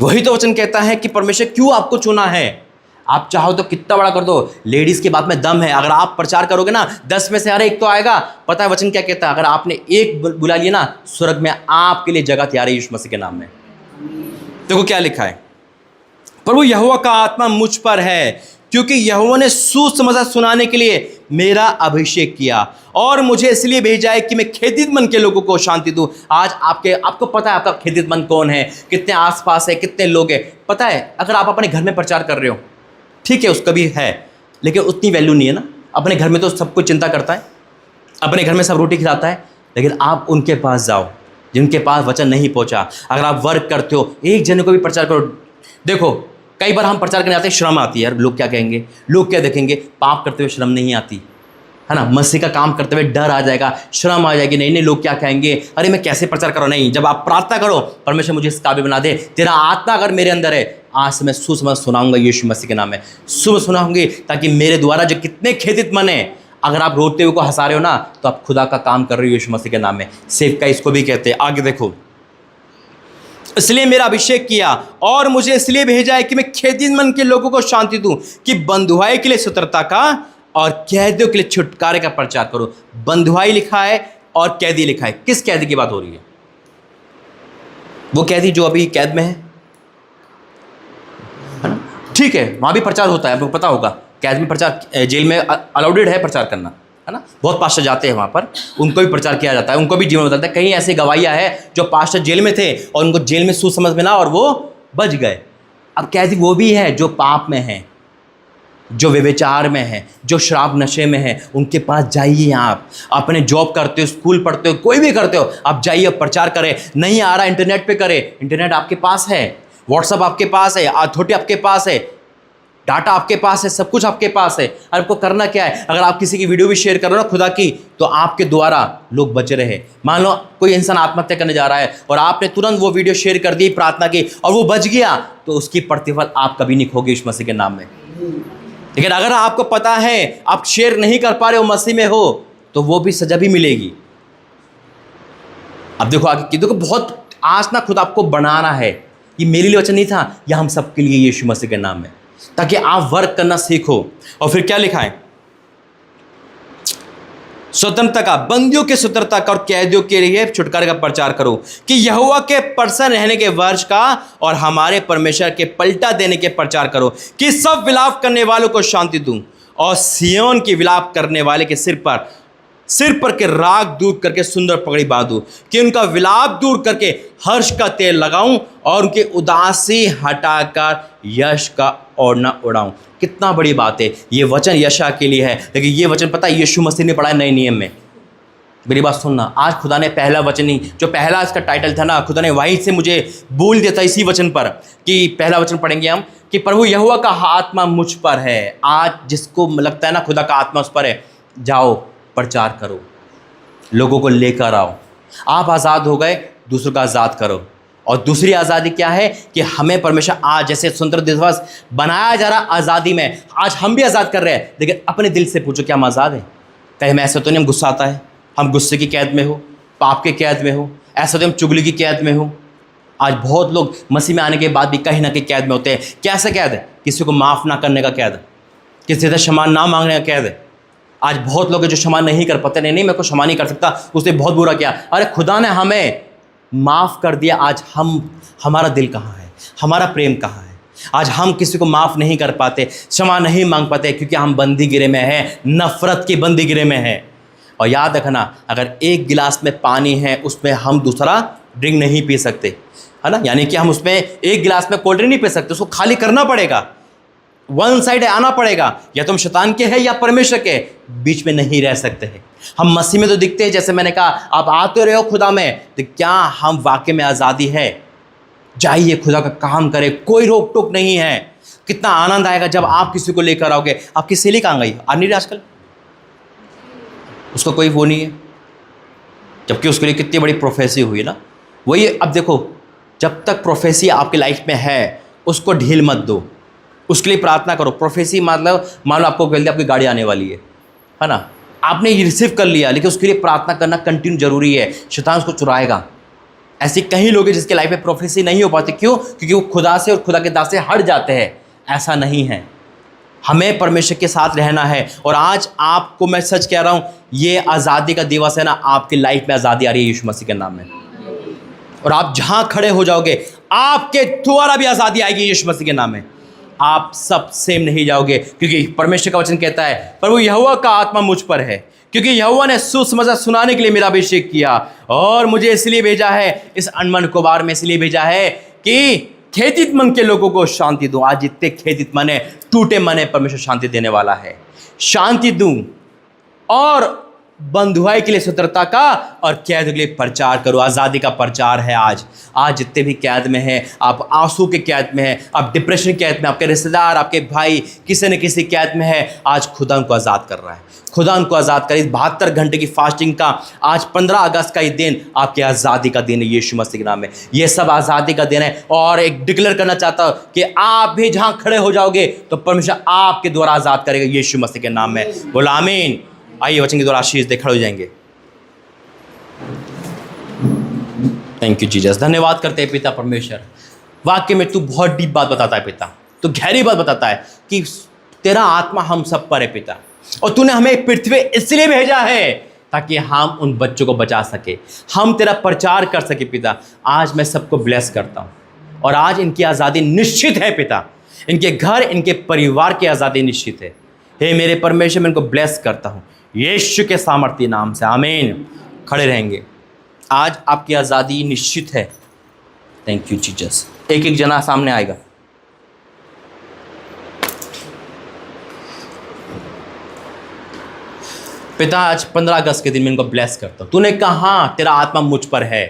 वही तो वचन कहता है कि परमेश्वर क्यों आपको चुना है। आप चाहो तो कितना बड़ा कर दो, लेडीज की बात में दम है। अगर आप प्रचार करोगे ना, 10 में से हर एक तो आएगा। पता है वचन क्या कहता है? अगर आपने एक बुला लिया ना, स्वर्ग में आपके लिए जगह तैयार है यीशु मसीह के नाम में। देखो क्या लिखा है, प्रभु यहोवा का आत्मा मुझ पर है, क्योंकि यहोवा ने सुसमाचार सुनाने के लिए मेरा अभिषेक किया, और मुझे इसलिए भेजा है कि मैं खेदित मन के लोगों को शांति दूं। आज आपको पता है आपका खेदित मन कौन है, कितने आसपास है, कितने लोग हैं। पता है अगर आप अपने घर में प्रचार कर रहे हो, ठीक है उसका भी है, लेकिन उतनी वैल्यू नहीं है ना। अपने घर में तो सब कुछ चिंता करता है, अपने घर में सब रोटी खिलाता है, लेकिन आप उनके पास जाओ जिनके पास वचन नहीं पहुंचा। अगर आप वर्क करते हो, एक जने को भी प्रचार करो। देखो कई बार हम प्रचार करने आते हैं, शर्म आती है, यार लोग क्या कहेंगे, लोग क्या देखेंगे। पाप करते हुए शर्म नहीं आती है ना, मसीह का काम करते हुए डर आ जाएगा, शर्म आ जाएगी, नहीं लोग क्या कहेंगे, अरे मैं कैसे प्रचार करूँ। नहीं, जब आप प्रार्थना करो, परमेश्वर मुझे इस काबिल बना दे, तेरा आत्मा अगर मेरे अंदर है, आज से मैं सुसमाचार सुनाऊंगा यीशु मसीह के नाम में, सुनाऊंगी, ताकि मेरे द्वारा जो कितने खेदित मन है, अगर आप रोते हुए को हंसा रहे हो ना, तो आप खुदा का काम कर रहे हो यीशु मसीह के नाम में। सेवकाई इसको भी कहते हैं। आगे देखो, इसलिए मेरा अभिषेक किया और मुझे इसलिए भेजा है कि मैं खेदित मन के लोगों को शांति दूं, कि बंधुआई के लिए स्वतंत्रता का और कैदियों के लिए छुटकारे का प्रचार करूं। बंधुआई लिखा है और कैदी लिखा है। किस कैदी की बात हो रही है? वो कैदी जो अभी कैद में है, ठीक है, वहां भी प्रचार होता है, आपको पता होगा। कैद में प्रचार, जेल में अलाउडेड है प्रचार करना, है ना। बहुत पास्टर जाते हैं वहाँ पर, उनको भी प्रचार किया जाता है, उनको भी जीवन बताता है। कहीं ऐसे गवाहियाँ हैं जो पास्टर जेल में थे और उनको जेल में सूझ समझ में ना और वो बच गए। अब कैसी वो भी है जो पाप में है, जो व्यभिचार में है, जो शराब नशे में है, उनके पास जाइए। आप अपने जॉब करते हो, स्कूल पढ़ते हो, कोई भी करते हो, आप जाइए, प्रचार करें। नहीं आ रहा इंटरनेट पे करें, इंटरनेट आपके पास है, व्हाट्सअप आपके पास है, अथॉरिटी आपके पास है, डाटा आपके पास है, सब कुछ आपके पास है। और आपको करना क्या है, अगर आप किसी की वीडियो भी शेयर करो ना खुदा की, तो आपके द्वारा लोग बच रहे। मान लो कोई इंसान आत्महत्या करने जा रहा है और आपने तुरंत वो वीडियो शेयर कर दी, प्रार्थना की, और वो बच गया, तो उसकी प्रतिफल आप कभी नहीं खोगे यीशु मसीह के नाम में। लेकिन अगर आपको पता है आप शेयर नहीं कर पा रहे हो, मसीह में हो, तो वो भी सजा भी मिलेगी। अब देखो आगे, देखो बहुत आज ना खुद आपको बनाना है। ये मेरे लिए वचन नहीं था, यह हम सबके लिए यीशु मसीह के नाम में, ताकि आप वर्क करना सीखो। और फिर क्या लिखा है, स्वतंत्रता का, बंदियों के स्वतंत्रता का और कैदियों के लिए छुटकारे का प्रचार करो, कि यहोवा के प्रसन्न रहने के वर्ष का और हमारे परमेश्वर के पलटा देने के प्रचार करो, कि सब विलाप करने वालों को शांति दूं और सियोन की विलाप करने वाले के सिर पर के राग दूर करके सुंदर पगड़ी बांधूं, कि उनका विलाप दूर करके हर्ष का तेल लगाऊं और उनकी उदासी हटाकर यश का ओढ़ना उड़ाऊं। कितना बड़ी बात है। ये वचन यशा के लिए है, लेकिन ये वचन पता है यीशु मसीह ने पढ़ा है नए नियम में। मेरी बात सुनना, आज खुदा ने पहला वचन ही, जो पहला इसका टाइटल था ना, खुदा ने वहीं से मुझे बोल दिया था इसी वचन पर, कि पहला वचन पढ़ेंगे हम, कि प्रभु यहोवा का आत्मा मुझ पर है। आज जिसको लगता है ना खुदा का आत्मा उस पर है, जाओ प्रचार करो, लोगों को लेकर आओ। आप आज़ाद हो गए, दूसरों का आज़ाद करो। और दूसरी आज़ादी क्या है, कि हमें परमेश्वर आज जैसे स्वतंत्रता दिवस बनाया जा रहा आज़ादी में, आज हम भी आज़ाद कर रहे हैं। लेकिन अपने दिल से पूछो, क्या हम आज़ाद हैं? कहीं हमें ऐसा तो नहीं हम गुस्सा आता है, हम गुस्से की कैद में हो, पाप के कैद में हो, ऐसा तो हम चुगली की कैद में हो। आज बहुत लोग मसीह में आने के बाद भी कहीं ना कहीं कैद में होते हैं। कैसा कैद है? किसी को माफ़ ना करने का कैद, किसी से क्षमा ना मांगने का कैद है। आज बहुत लोग जो क्षमा नहीं कर पाते, नहीं मैं को क्षमा नहीं कर सकता, उसने बहुत बुरा किया। अरे खुदा ने हमें माफ़ कर दिया। आज हमारा दिल कहाँ है, हमारा प्रेम कहाँ है? आज हम किसी को माफ़ नहीं कर पाते, क्षमा नहीं मांग पाते, क्योंकि हम बंदी गिरे में हैं, नफ़रत की बंदी गिरे में हैं। और याद रखना, अगर एक गिलास में पानी है, उसमें हम दूसरा ड्रिंक नहीं पी सकते, है ना। यानी कि हम उसमें एक गिलास में कोल्ड ड्रिंक नहीं पी सकते, उसको खाली करना पड़ेगा, वन साइड आना पड़ेगा। या तुम शैतान के हैं या परमेश्वर के, बीच में नहीं रह सकते हैं। हम मसीह में तो दिखते हैं, जैसे मैंने कहा, आप आते रहे हो खुदा में, तो क्या हम वाकई में आज़ादी है? जाइए खुदा का काम करें, कोई रोक टोक नहीं है। कितना आनंद आएगा जब आप किसी को लेकर आओगे। आपकी सहेली कहाँ गई? आ नहीं रही आजकल, उसका कोई वो नहीं है, जबकि उसके लिए कितनी बड़ी प्रोफेसी हुई ना। वही अब देखो, जब तक प्रोफेसी आपकी लाइफ में है, उसको ढील मत दो, उसके लिए प्रार्थना करो। प्रोफेसी मतलब मान लो आपको बोल दिया आपकी गाड़ी आने वाली है ना, आपने ये रिसीव कर लिया, लेकिन उसके लिए प्रार्थना करना कंटिन्यू जरूरी है। शैतान उसको चुराएगा। ऐसे कई लोग हैं जिसके लाइफ में प्रोफेसी नहीं हो पाती। क्यों? क्योंकि वो खुदा से और खुदा के दास से हट जाते हैं। ऐसा नहीं है, हमें परमेश्वर के साथ रहना है। और आज आपको मैं सच कह रहा हूँ, ये आज़ादी का दिवस है ना, आपकी लाइफ में आज़ादी आ रही है यीशु मसीह के नाम में। और आप जहाँ खड़े हो जाओगे, आपके द्वारा भी आज़ादी आएगी यीशु मसीह के नाम में। आप सब सेम नहीं जाओगे, क्योंकि परमेश्वर का वचन कहता है, प्रभु यहोवा का आत्मा मुझ पर है, क्योंकि यहोवा ने सुसमाचार सुनाने के लिए मेरा अभिषेक किया, और मुझे इसलिए भेजा है, इस अनमन कुबार में इसलिए भेजा है कि खेदित मन के लोगों को शांति दूं। आज जितने खेदित मन है, टूटे मन है, परमेश्वर शांति देने वाला है। शांति दूं और बंधुआई के लिए स्वतंत्रता का और कैद के लिए प्रचार करो। आज़ादी का प्रचार है आज जितने भी कैद में हैं, आप आंसू के कैद में हैं, आप डिप्रेशन कैद में, आपके रिश्तेदार, आपके भाई किसी न किसी कैद में है, आज खुदा उनको आज़ाद कर रहा है। खुदा उनको आज़ाद करे। 72 घंटे की फास्टिंग का आज 15 अगस्त का ये दिन आपकी आज़ादी का दिन है यीशु मसीह के नाम में। ये सब आज़ादी का दिन है। और एक डिक्लेयर करना चाहता हूँ कि आप भी जहाँ खड़े हो जाओगे तो परमेश्वर आपके द्वारा आज़ाद करेगा यीशु मसीह के नाम में। बोलो आमीन। आइए वचन के द्वारा आशीष दे, खड़े हो जाएंगे। Thank you Jesus. धन्यवाद करते हैं पिता परमेश्वर, वाकई में तू बहुत डीप बात बताता है पिता, तू गहरी बात बताता है कि तेरा आत्मा हम सब पर है पिता, और तूने हमें पृथ्वी इसलिए भेजा है ताकि हम उन बच्चों को बचा सके, हम तेरा प्रचार कर सके पिता। आज मैं सबको ब्लेस करता हूँ, और आज इनकी आज़ादी निश्चित है पिता, इनके घर, इनके परिवार की आज़ादी निश्चित है। हे मेरे परमेश्वर, मैं इनको ब्लेस करता हूँ, यीशु के सामर्थ्य नाम से, आमीन। खड़े रहेंगे। आज आपकी आज़ादी निश्चित है। Thank you Jesus. एक एक जना सामने आएगा। पिता, आज 15 अगस्त के दिन मैं इनको ब्लेस करता हूँ। तूने कहा तेरा आत्मा मुझ पर है,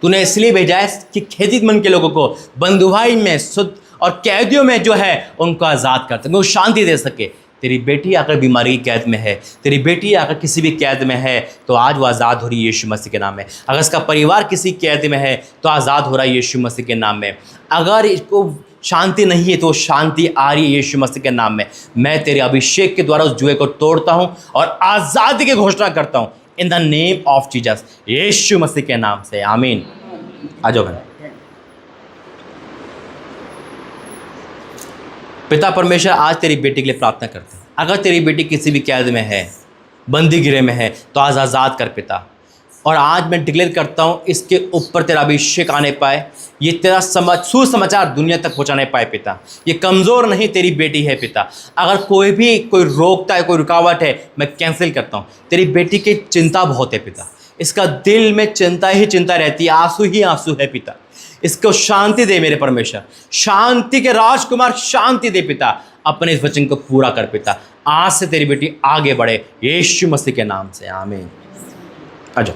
तूने इसलिए भेजा है कि खेदित मन के लोगों को बंधुआई में, शुद्ध और कैदियों में जो है उनको आज़ाद कर सके, वो शांति दे सके। तेरी बेटी अगर बीमारी की कैद में है, तेरी बेटी अगर किसी भी कैद में है, तो आज वो आज़ाद हो रही है यीशु मसीह के नाम में। अगर इसका परिवार किसी कैद में है तो आज़ाद हो रहा है यीशु मसीह के नाम में। अगर इसको शांति नहीं है तो शांति आ रही है यीशु मसीह के नाम में। मैं तेरे अभिषेक के द्वारा उस जुए को तोड़ता हूँ और आज़ादी की घोषणा करता हूँ in the name of Jesus, Yeshu Masih के नाम से, आमीन। आ जाओ बहन। पिता परमेश्वर, आज तेरी बेटी के लिए प्रार्थना करते हैं। अगर तेरी बेटी किसी भी कैद में है, बंदी गृह में है, तो आज आज़ाद कर पिता। और आज मैं डिक्लेयर करता हूँ इसके ऊपर तेरा अभिषेक आने पाए, ये तेरा सुसमाचार दुनिया तक पहुँचाने पाए पिता। ये कमज़ोर नहीं तेरी बेटी है पिता। अगर कोई रोकता है, कोई रुकावट है, मैं कैंसिल करता हूँ। तेरी बेटी की चिंता बहुत है पिता, इसका दिल में चिंता ही चिंता रहती है, आंसू ही आंसू है पिता। इसको शांति दे मेरे परमेश्वर, शांति के राजकुमार शांति दे पिता। अपने इस वचन को पूरा कर पिता। आज से तेरी बेटी आगे बढ़े यीशु मसीह के नाम से, आमीन। आ जाओ।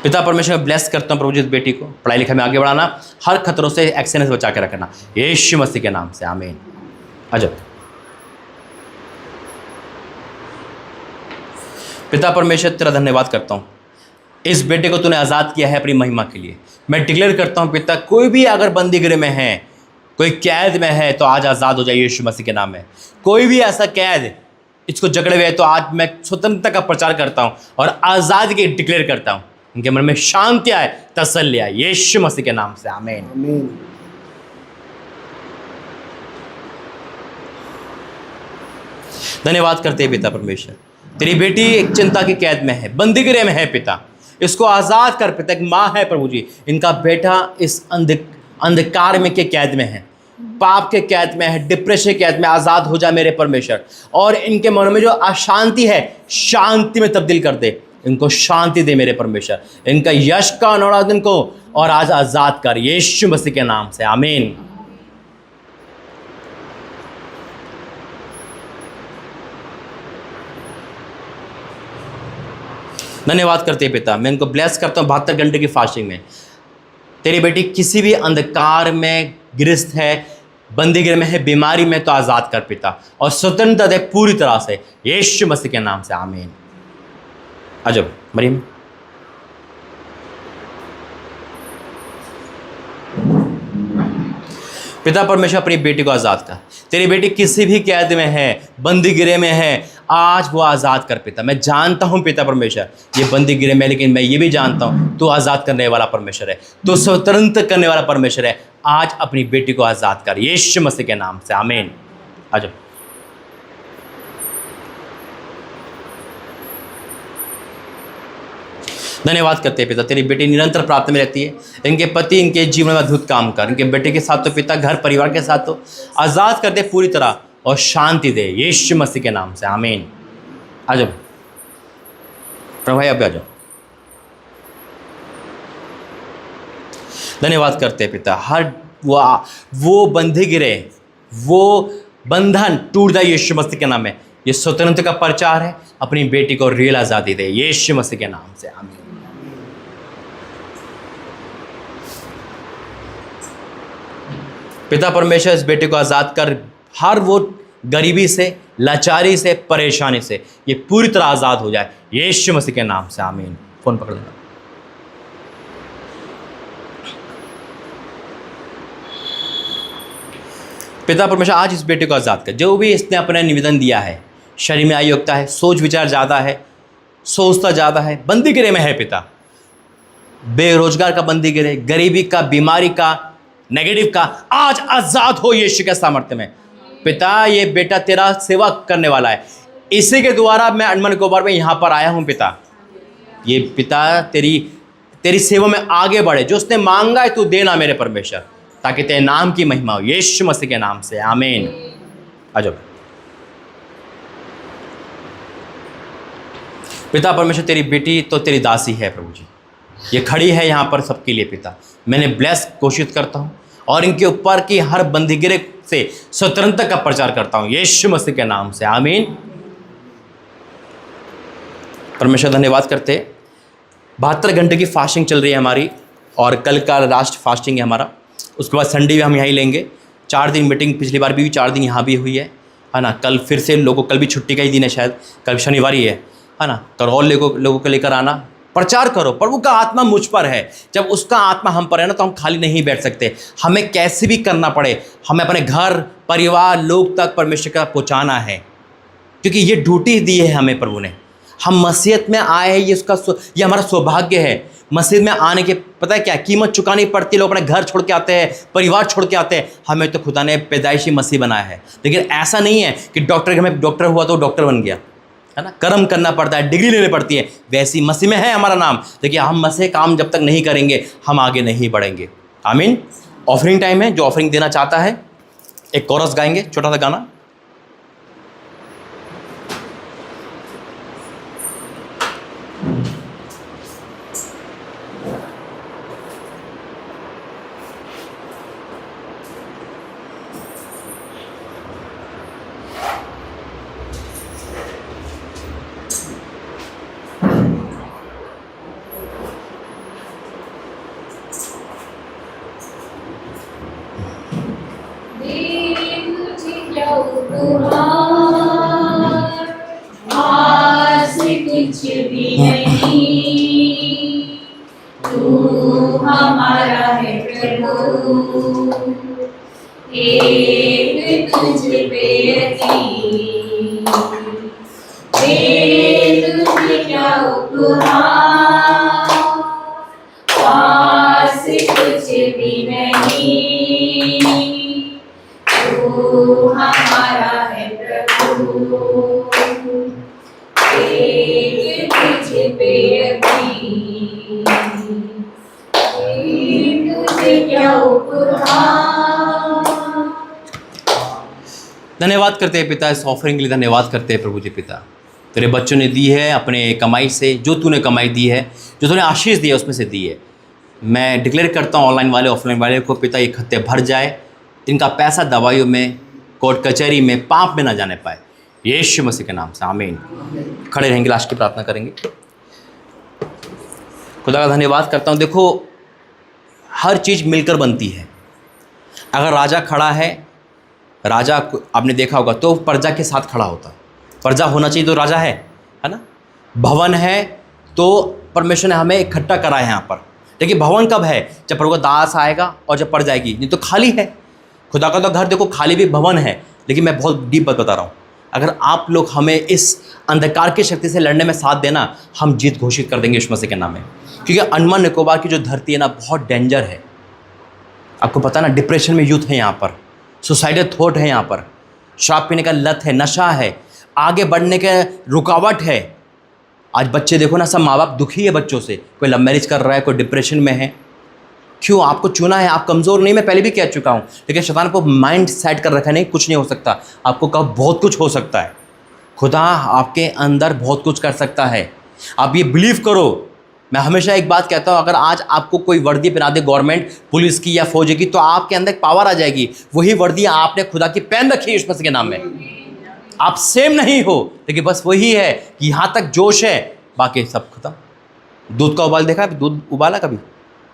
पिता परमेश्वर, ब्लेस करता हूँ प्रभु जी इस बेटी को, पढ़ाई लिखाई में आगे बढ़ाना, हर खतरों से एक्सीलेंस बचा के रखना यीशु मसीह के नाम से, आमीन। आ जाओ। पिता परमेश्वर, तेरा धन्यवाद करता हूँ, इस बेटे को तूने आज़ाद किया है अपनी महिमा के लिए। मैं डिक्लेयर करता हूँ पिता, कोई भी अगर बंदी गृह में है, कोई कैद में है, तो आज आज़ाद हो जाए यीशु मसीह के नाम में। कोई भी ऐसा कैद इसको जकड़े हुए है, तो आज मैं स्वतंत्रता का प्रचार करता हूँ और आज़ादी की डिक्लेयर करता हूँ। उनके मन में शांति आए, तसल्ली आए यीशु मसीह के नाम से, आमीन। धन्यवाद करते हैं पिता परमेश्वर, तेरी बेटी एक चिंता की कैद में है, बंदी गृह में है पिता। इसको आज़ाद कर पिता। एक माँ है प्रभु जी, इनका बेटा इस अंधकार में के कैद में है, पाप के कैद में है, डिप्रेशन के कैद में। आज़ाद हो जा मेरे परमेश्वर, और इनके मनों में जो अशांति है शांति में तब्दील कर दे। इनको शांति दे मेरे परमेश्वर, इनका यश का अनुराग इनको और आज आज़ाद कर यीशु मसीह के नाम से, आमीन। धन्यवाद करते हैं पिता। मैं इनको ब्लेस करता हूँ 72 घंटे की फास्टिंग में। तेरी बेटी किसी भी अंधकार में गिरफ्त है, बंदी गृह में है, बीमारी में, तो आज़ाद कर पिता और स्वतंत्रता दे पूरी तरह से यीशु मसीह के नाम से, आमीन। अजब मरीम। पिता परमेश्वर, अपनी बेटी को आज़ाद कर। तेरी बेटी किसी भी कैद में है, बंदी गृह में है, आज वो आज़ाद कर पिता। मैं जानता हूँ पिता परमेश्वर ये बंदी गृह में, लेकिन मैं ये भी जानता हूँ तू आज़ाद करने वाला परमेश्वर है, तो स्वतंत्र करने वाला परमेश्वर है। आज अपनी बेटी को आज़ाद कर यीशु मसीह के नाम से, आमीन। आ जाओ। धन्यवाद करते हैं पिता, तेरी बेटी निरंतर प्रार्थना में रहती है। इनके पति इनके जीवन में अद्भुत काम कर, इनके बेटे के साथ तो पिता, घर परिवार के साथ तो आज़ाद कर दे पूरी तरह और शांति दे यीशु मसीह के नाम से, आमीन। आ जाओ प्रभु भाई, अब आ जाओ। धन्यवाद करते हैं पिता, हर वो बंधी गिरे, वो बंधन टूट जाए यीशु मसीह के नाम में। ये स्वतंत्र का प्रचार है, अपनी बेटी को रियल आज़ादी दे यीशु मसीह के नाम से, आमीन। पिता परमेश्वर, इस बेटे को आज़ाद कर, हर वो गरीबी से, लाचारी से, परेशानी से ये पूरी तरह आज़ाद हो जाए यीशु मसीह के नाम से, आमीन। फोन पकड़ लेना। पिता परमेश्वर, आज इस बेटे को आज़ाद कर। जो भी इसने अपना निवेदन दिया है, शरीर में अयोग्यता है, सोच विचार ज़्यादा है, सोचता ज़्यादा है, बंदी गिरे में है पिता, बेरोजगार का बंदी गिरे, गरीबी का, बीमारी का, नेगेटिव का, आज आज़ाद हो यीशु के सामर्थ्य में पिता। ये बेटा तेरा सेवा करने वाला है, इसी के द्वारा मैं अनमन गोबर में यहाँ पर आया हूँ पिता। ये पिता तेरी सेवा में आगे बढ़े, जो उसने मांगा है तू देना मेरे परमेश्वर, ताकि तेरे नाम की महिमा हो यीशु मसीह के नाम से, आमीन। आ जाओ। पिता परमेश्वर, तेरी बेटी तो तेरी दासी है प्रभु जी, ये खड़ी है यहाँ पर सबके लिए पिता। मैंने ब्लेस घोषित करता हूँ और इनके ऊपर की हर बंदीगिरी से स्वतंत्रता का प्रचार करता हूँ यीशु मसीह के नाम से, आमीन। परमेश्वर धन्यवाद करते। 72 घंटे की फास्टिंग चल रही है हमारी और कल का लास्ट फास्टिंग है हमारा। उसके बाद संडे भी हम यहीं लेंगे। 4 दिन मीटिंग पिछली बार भी हुई, 4 दिन यहाँ भी हुई है ना। कल फिर से लोगों, कल भी छुट्टी का ही दिन है शायद, कल शनिवार ही है ना। तो और लोगों को लेकर आना, प्रचार करो। प्रभु का आत्मा मुझ पर है, जब उसका आत्मा हम पर है ना तो हम खाली नहीं बैठ सकते। हमें कैसे भी करना पड़े, हमें अपने घर परिवार लोग तक परमेश्वर का पहुँचाना है, क्योंकि ये ड्यूटी दी है हमें प्रभु ने। हम मसीहत में आए हैं, ये हमारा सौभाग्य है। मसीह में आने के पता है क्या कीमत चुकानी पड़ती है। लोग अपने घर छोड़ के आते हैं, परिवार छोड़ के आते हैं। हमें तो खुदा ने पैदाइशी मसीह बनाया है, लेकिन ऐसा नहीं है कि हमें डॉक्टर हुआ तो डॉक्टर बन गया, है ना। कर्म करना पड़ता है, डिग्री लेनी पड़ती है। वैसी मसीह में है हमारा नाम, लेकिन हम मसीह काम जब तक नहीं करेंगे हम आगे नहीं बढ़ेंगे, आमीन। ऑफरिंग टाइम है, जो ऑफरिंग देना चाहता है एक कोरस गाएंगे, छोटा सा गाना। आज कुछ भी नहीं, तू हमारा है प्रभु, एक तुझ पे यकीन, दे तुझे क्या उपहार, आज कुछ भी नहीं, तू हमारा है प्रभु, एक तुझ पे यकीन, दे तुझे क्या उपहार। धन्यवाद करते हैं पिता, इस ऑफरिंग के लिए धन्यवाद करते हैं प्रभु जी। पिता तेरे बच्चों ने दी है अपने कमाई से, जो तूने कमाई दी है, जो तूने आशीष दी है उसमें से दी है। मैं डिक्लेयर करता हूँ ऑनलाइन वाले ऑफलाइन वाले को पिता, ये खत्ते भर जाए, इनका पैसा दवाइयों में, कोर्ट कचहरी में, पाप में ना जाने पाए, यीशु मसीह के नाम से, आमीन। खड़े रहेंगे, लास्ट की प्रार्थना करेंगे। खुदा का धन्यवाद करता हूँ। देखो हर चीज़ मिलकर बनती है। अगर राजा खड़ा है, राजा आपने देखा होगा तो प्रजा के साथ खड़ा होता है। प्रजा होना चाहिए तो राजा है ना। भवन है तो परमेश्वर ने हमें इकट्ठा करा है यहाँ पर। लेकिन भवन कब है? जब प्रभु का दास आएगा और जब प्रजा आएगी, नहीं तो खाली है। खुदा का तो घर देखो खाली भी भवन है। लेकिन मैं बहुत डीप बात बता रहा हूँ, अगर आप लोग हमें इस अंधकार की शक्ति से लड़ने में साथ देना, हम जीत घोषित कर देंगे यीशु मसीह के नाम में। क्योंकि अंडमान निकोबार की जो धरती है ना, बहुत डेंजर है। आपको पता ना, डिप्रेशन में यूथ है यहाँ पर, सुसाइडल थॉट है यहाँ पर, शराब पीने का लत है, नशा है, आगे बढ़ने के रुकावट है। आज बच्चे देखो ना, सब माँ बाप दुखी है बच्चों से। कोई लव मैरिज कर रहा है, कोई डिप्रेशन में है। क्यों? आपको चुना है, आप कमज़ोर नहीं, मैं पहले भी कह चुका हूँ। लेकिन शैतान को माइंड सेट कर रखा है, नहीं कुछ नहीं हो सकता। आपको कब बहुत कुछ हो सकता है। खुदा आपके अंदर बहुत कुछ कर सकता है, आप ये बिलीव करो। मैं हमेशा एक बात कहता हूँ, अगर आज आपको कोई वर्दी पहना दे गवर्नमेंट, पुलिस की या फौजी की, तो आपके अंदर एक पावर आ जाएगी। वही वर्दी आपने खुदा की पहन रखी है यीशु मसीह के नाम में। आप सेम नहीं हो, लेकिन बस वही है कि यहाँ तक जोश है, बाकी सब खत्म। दूध का उबाल देखा है? दूध उबाला कभी,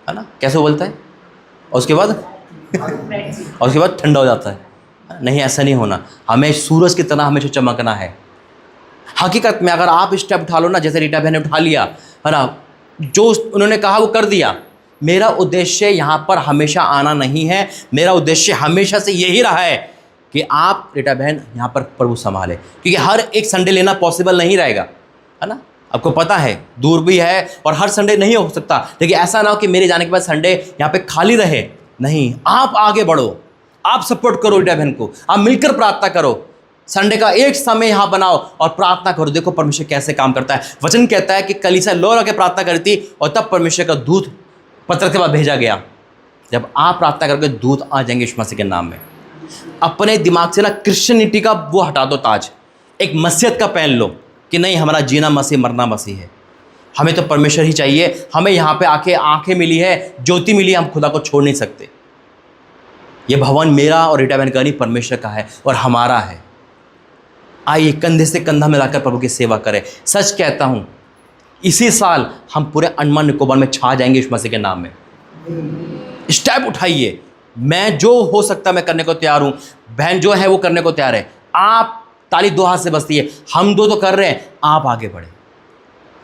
है ना, कैसे उबलता है? और उसके बाद ठंडा हो जाता है। नहीं, ऐसा नहीं होना। हमें सूरज की तरह हमेशा चमकना है। हकीकत में अगर आप स्टेप उठा लो ना, जैसे रीटा बहन ने उठा लिया, है ना, जो उन्होंने कहा वो कर दिया। मेरा उद्देश्य यहाँ पर हमेशा आना नहीं है। मेरा उद्देश्य हमेशा से यही रहा है कि आप रीटा बहन यहाँ पर प्रभु संभाले, क्योंकि हर एक संडे लेना पॉसिबल नहीं रहेगा, है ना। आपको पता है दूर भी है और हर संडे नहीं हो सकता। लेकिन ऐसा ना हो कि मेरे जाने के बाद संडे यहाँ पे खाली रहे। नहीं, आप आगे बढ़ो, आप सपोर्ट करो रीटा बहन को, आप मिलकर प्रार्थना करो। संडे का एक समय यहाँ बनाओ और प्रार्थना करो। देखो परमेश्वर कैसे काम करता है। वचन कहता है कि कलीसिया लो रह के प्रार्थना करती और तब परमेश्वर का दूत पत्र के बाद भेजा गया। जब आप प्रार्थना करके दूत आ जाएंगे यीशु मसीह के नाम में। अपने दिमाग से ना क्रिश्चियनिटी का वो हटा दो ताज, एक मसीहत का पहन लो कि नहीं, हमारा जीना मसीह, मरना मसीह है, हमें तो परमेश्वर ही चाहिए, हमें यहाँ पे आके आंखें मिली है, ज्योति मिली है, हम खुदा को छोड़ नहीं सकते। ये भवन मेरा और रीटा बहन का नहीं, परमेश्वर का है और हमारा है। आइए कंधे से कंधा मिलाकर प्रभु की सेवा करें। सच कहता हूँ, इसी साल हम पूरे अंडमान निकोबार में छा जाएंगे यीशु मसीह के नाम में। स्टेप उठाइए, मैं जो हो सकता मैं करने को तैयार हूँ, बहन जो है वो करने को तैयार है। आप ताली दो हाथ से बजती है, हम दो तो कर रहे हैं, आप आगे बढ़े,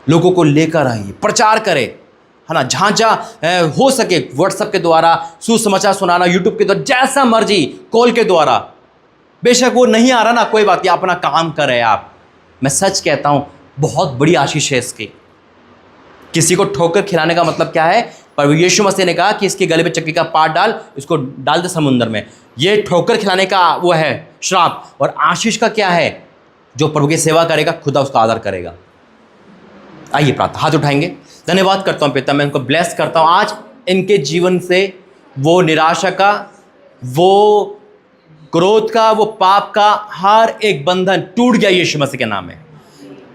लोगों को लेकर आइए, प्रचार करें, है ना। जहाँ जहाँ हो सके व्हाट्सएप के द्वारा सुसमाचार सुनाना, यूट्यूब के द्वारा, जैसा मर्जी, कॉल के द्वारा, बेशक वो नहीं आ रहा ना, कोई बात नहीं, अपना काम कर रहे हैं आप। मैं सच कहता हूँ, बहुत बड़ी आशीष है इसकी। किसी को ठोकर खिलाने का मतलब क्या है? पर यीशु मसीह ने कहा कि इसके गले में चक्की का पात डाल, इसको डाल दे समुद्र में। ये ठोकर खिलाने का वो है श्राप, और आशीष का क्या है? जो प्रभु की सेवा करेगा खुदा उसका आदर करेगा। आइए प्रार्थना, हाथ उठाएंगे। धन्यवाद करता हूँ पिता, मैं इनको ब्लेस करता हूँ। आज इनके जीवन से वो निराशा का, वो क्रोध का, वो पाप का हर एक बंधन टूट गया यीशु मसीह के नाम में।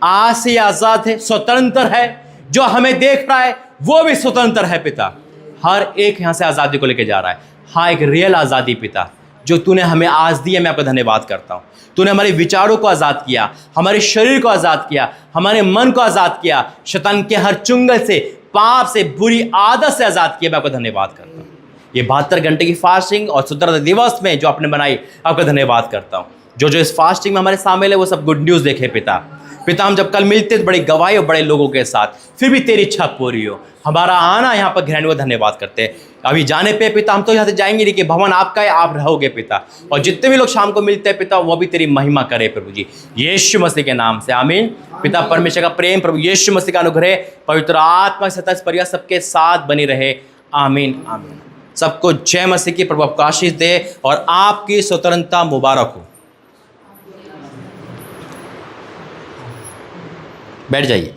आज से आज़ाद है, स्वतंत्र है। जो हमें देख रहा है वो भी स्वतंत्र है पिता। हर एक यहाँ से आज़ादी को लेकर जा रहा है। हाँ, एक रियल आज़ादी पिता, जो तूने हमें आज दी है। मैं आपका धन्यवाद करता हूँ। तूने हमारे विचारों को आज़ाद किया, हमारे शरीर को आज़ाद किया, हमारे मन को आज़ाद किया, शैतान के हर चुंगल से, पाप से, बुरी आदत से आज़ाद किया। मैं आपका धन्यवाद करता हूँ। ये 72 घंटे की फास्टिंग और स्वतंत्रता दिवस में जो आपने बनाई, आपका धन्यवाद करता हूँ। जो जो इस फास्टिंग में हमारे शामिल है वो सब गुड न्यूज़ देखे पिता। पिता, हम जब कल मिलते तो बड़ी गवाही और बड़े लोगों के साथ, फिर भी तेरी इच्छा पूरी हो। हमारा आना यहाँ पर ग्रहण हुआ, धन्यवाद करते हैं। अभी जाने पे पिता, हम तो यहाँ से जाएंगे नहीं, कि भवन आपका है, आप रहोगे पिता। और जितने भी लोग शाम को मिलते हैं पिता, वो भी तेरी महिमा करे प्रभु जी, यीशु मसीह के नाम से, आमीन। पिता, परमेश्वर का प्रेम, प्रभु यीशु मसीह का अनुग्रह, पवित्र आत्मा के साथ परिवार सबके साथ बनी रहे, आमीन आमीन। सबको जय मसीह की। प्रभु आपको आशीष दे और आपकी स्वतंत्रता मुबारक हो। बैठ जाइए।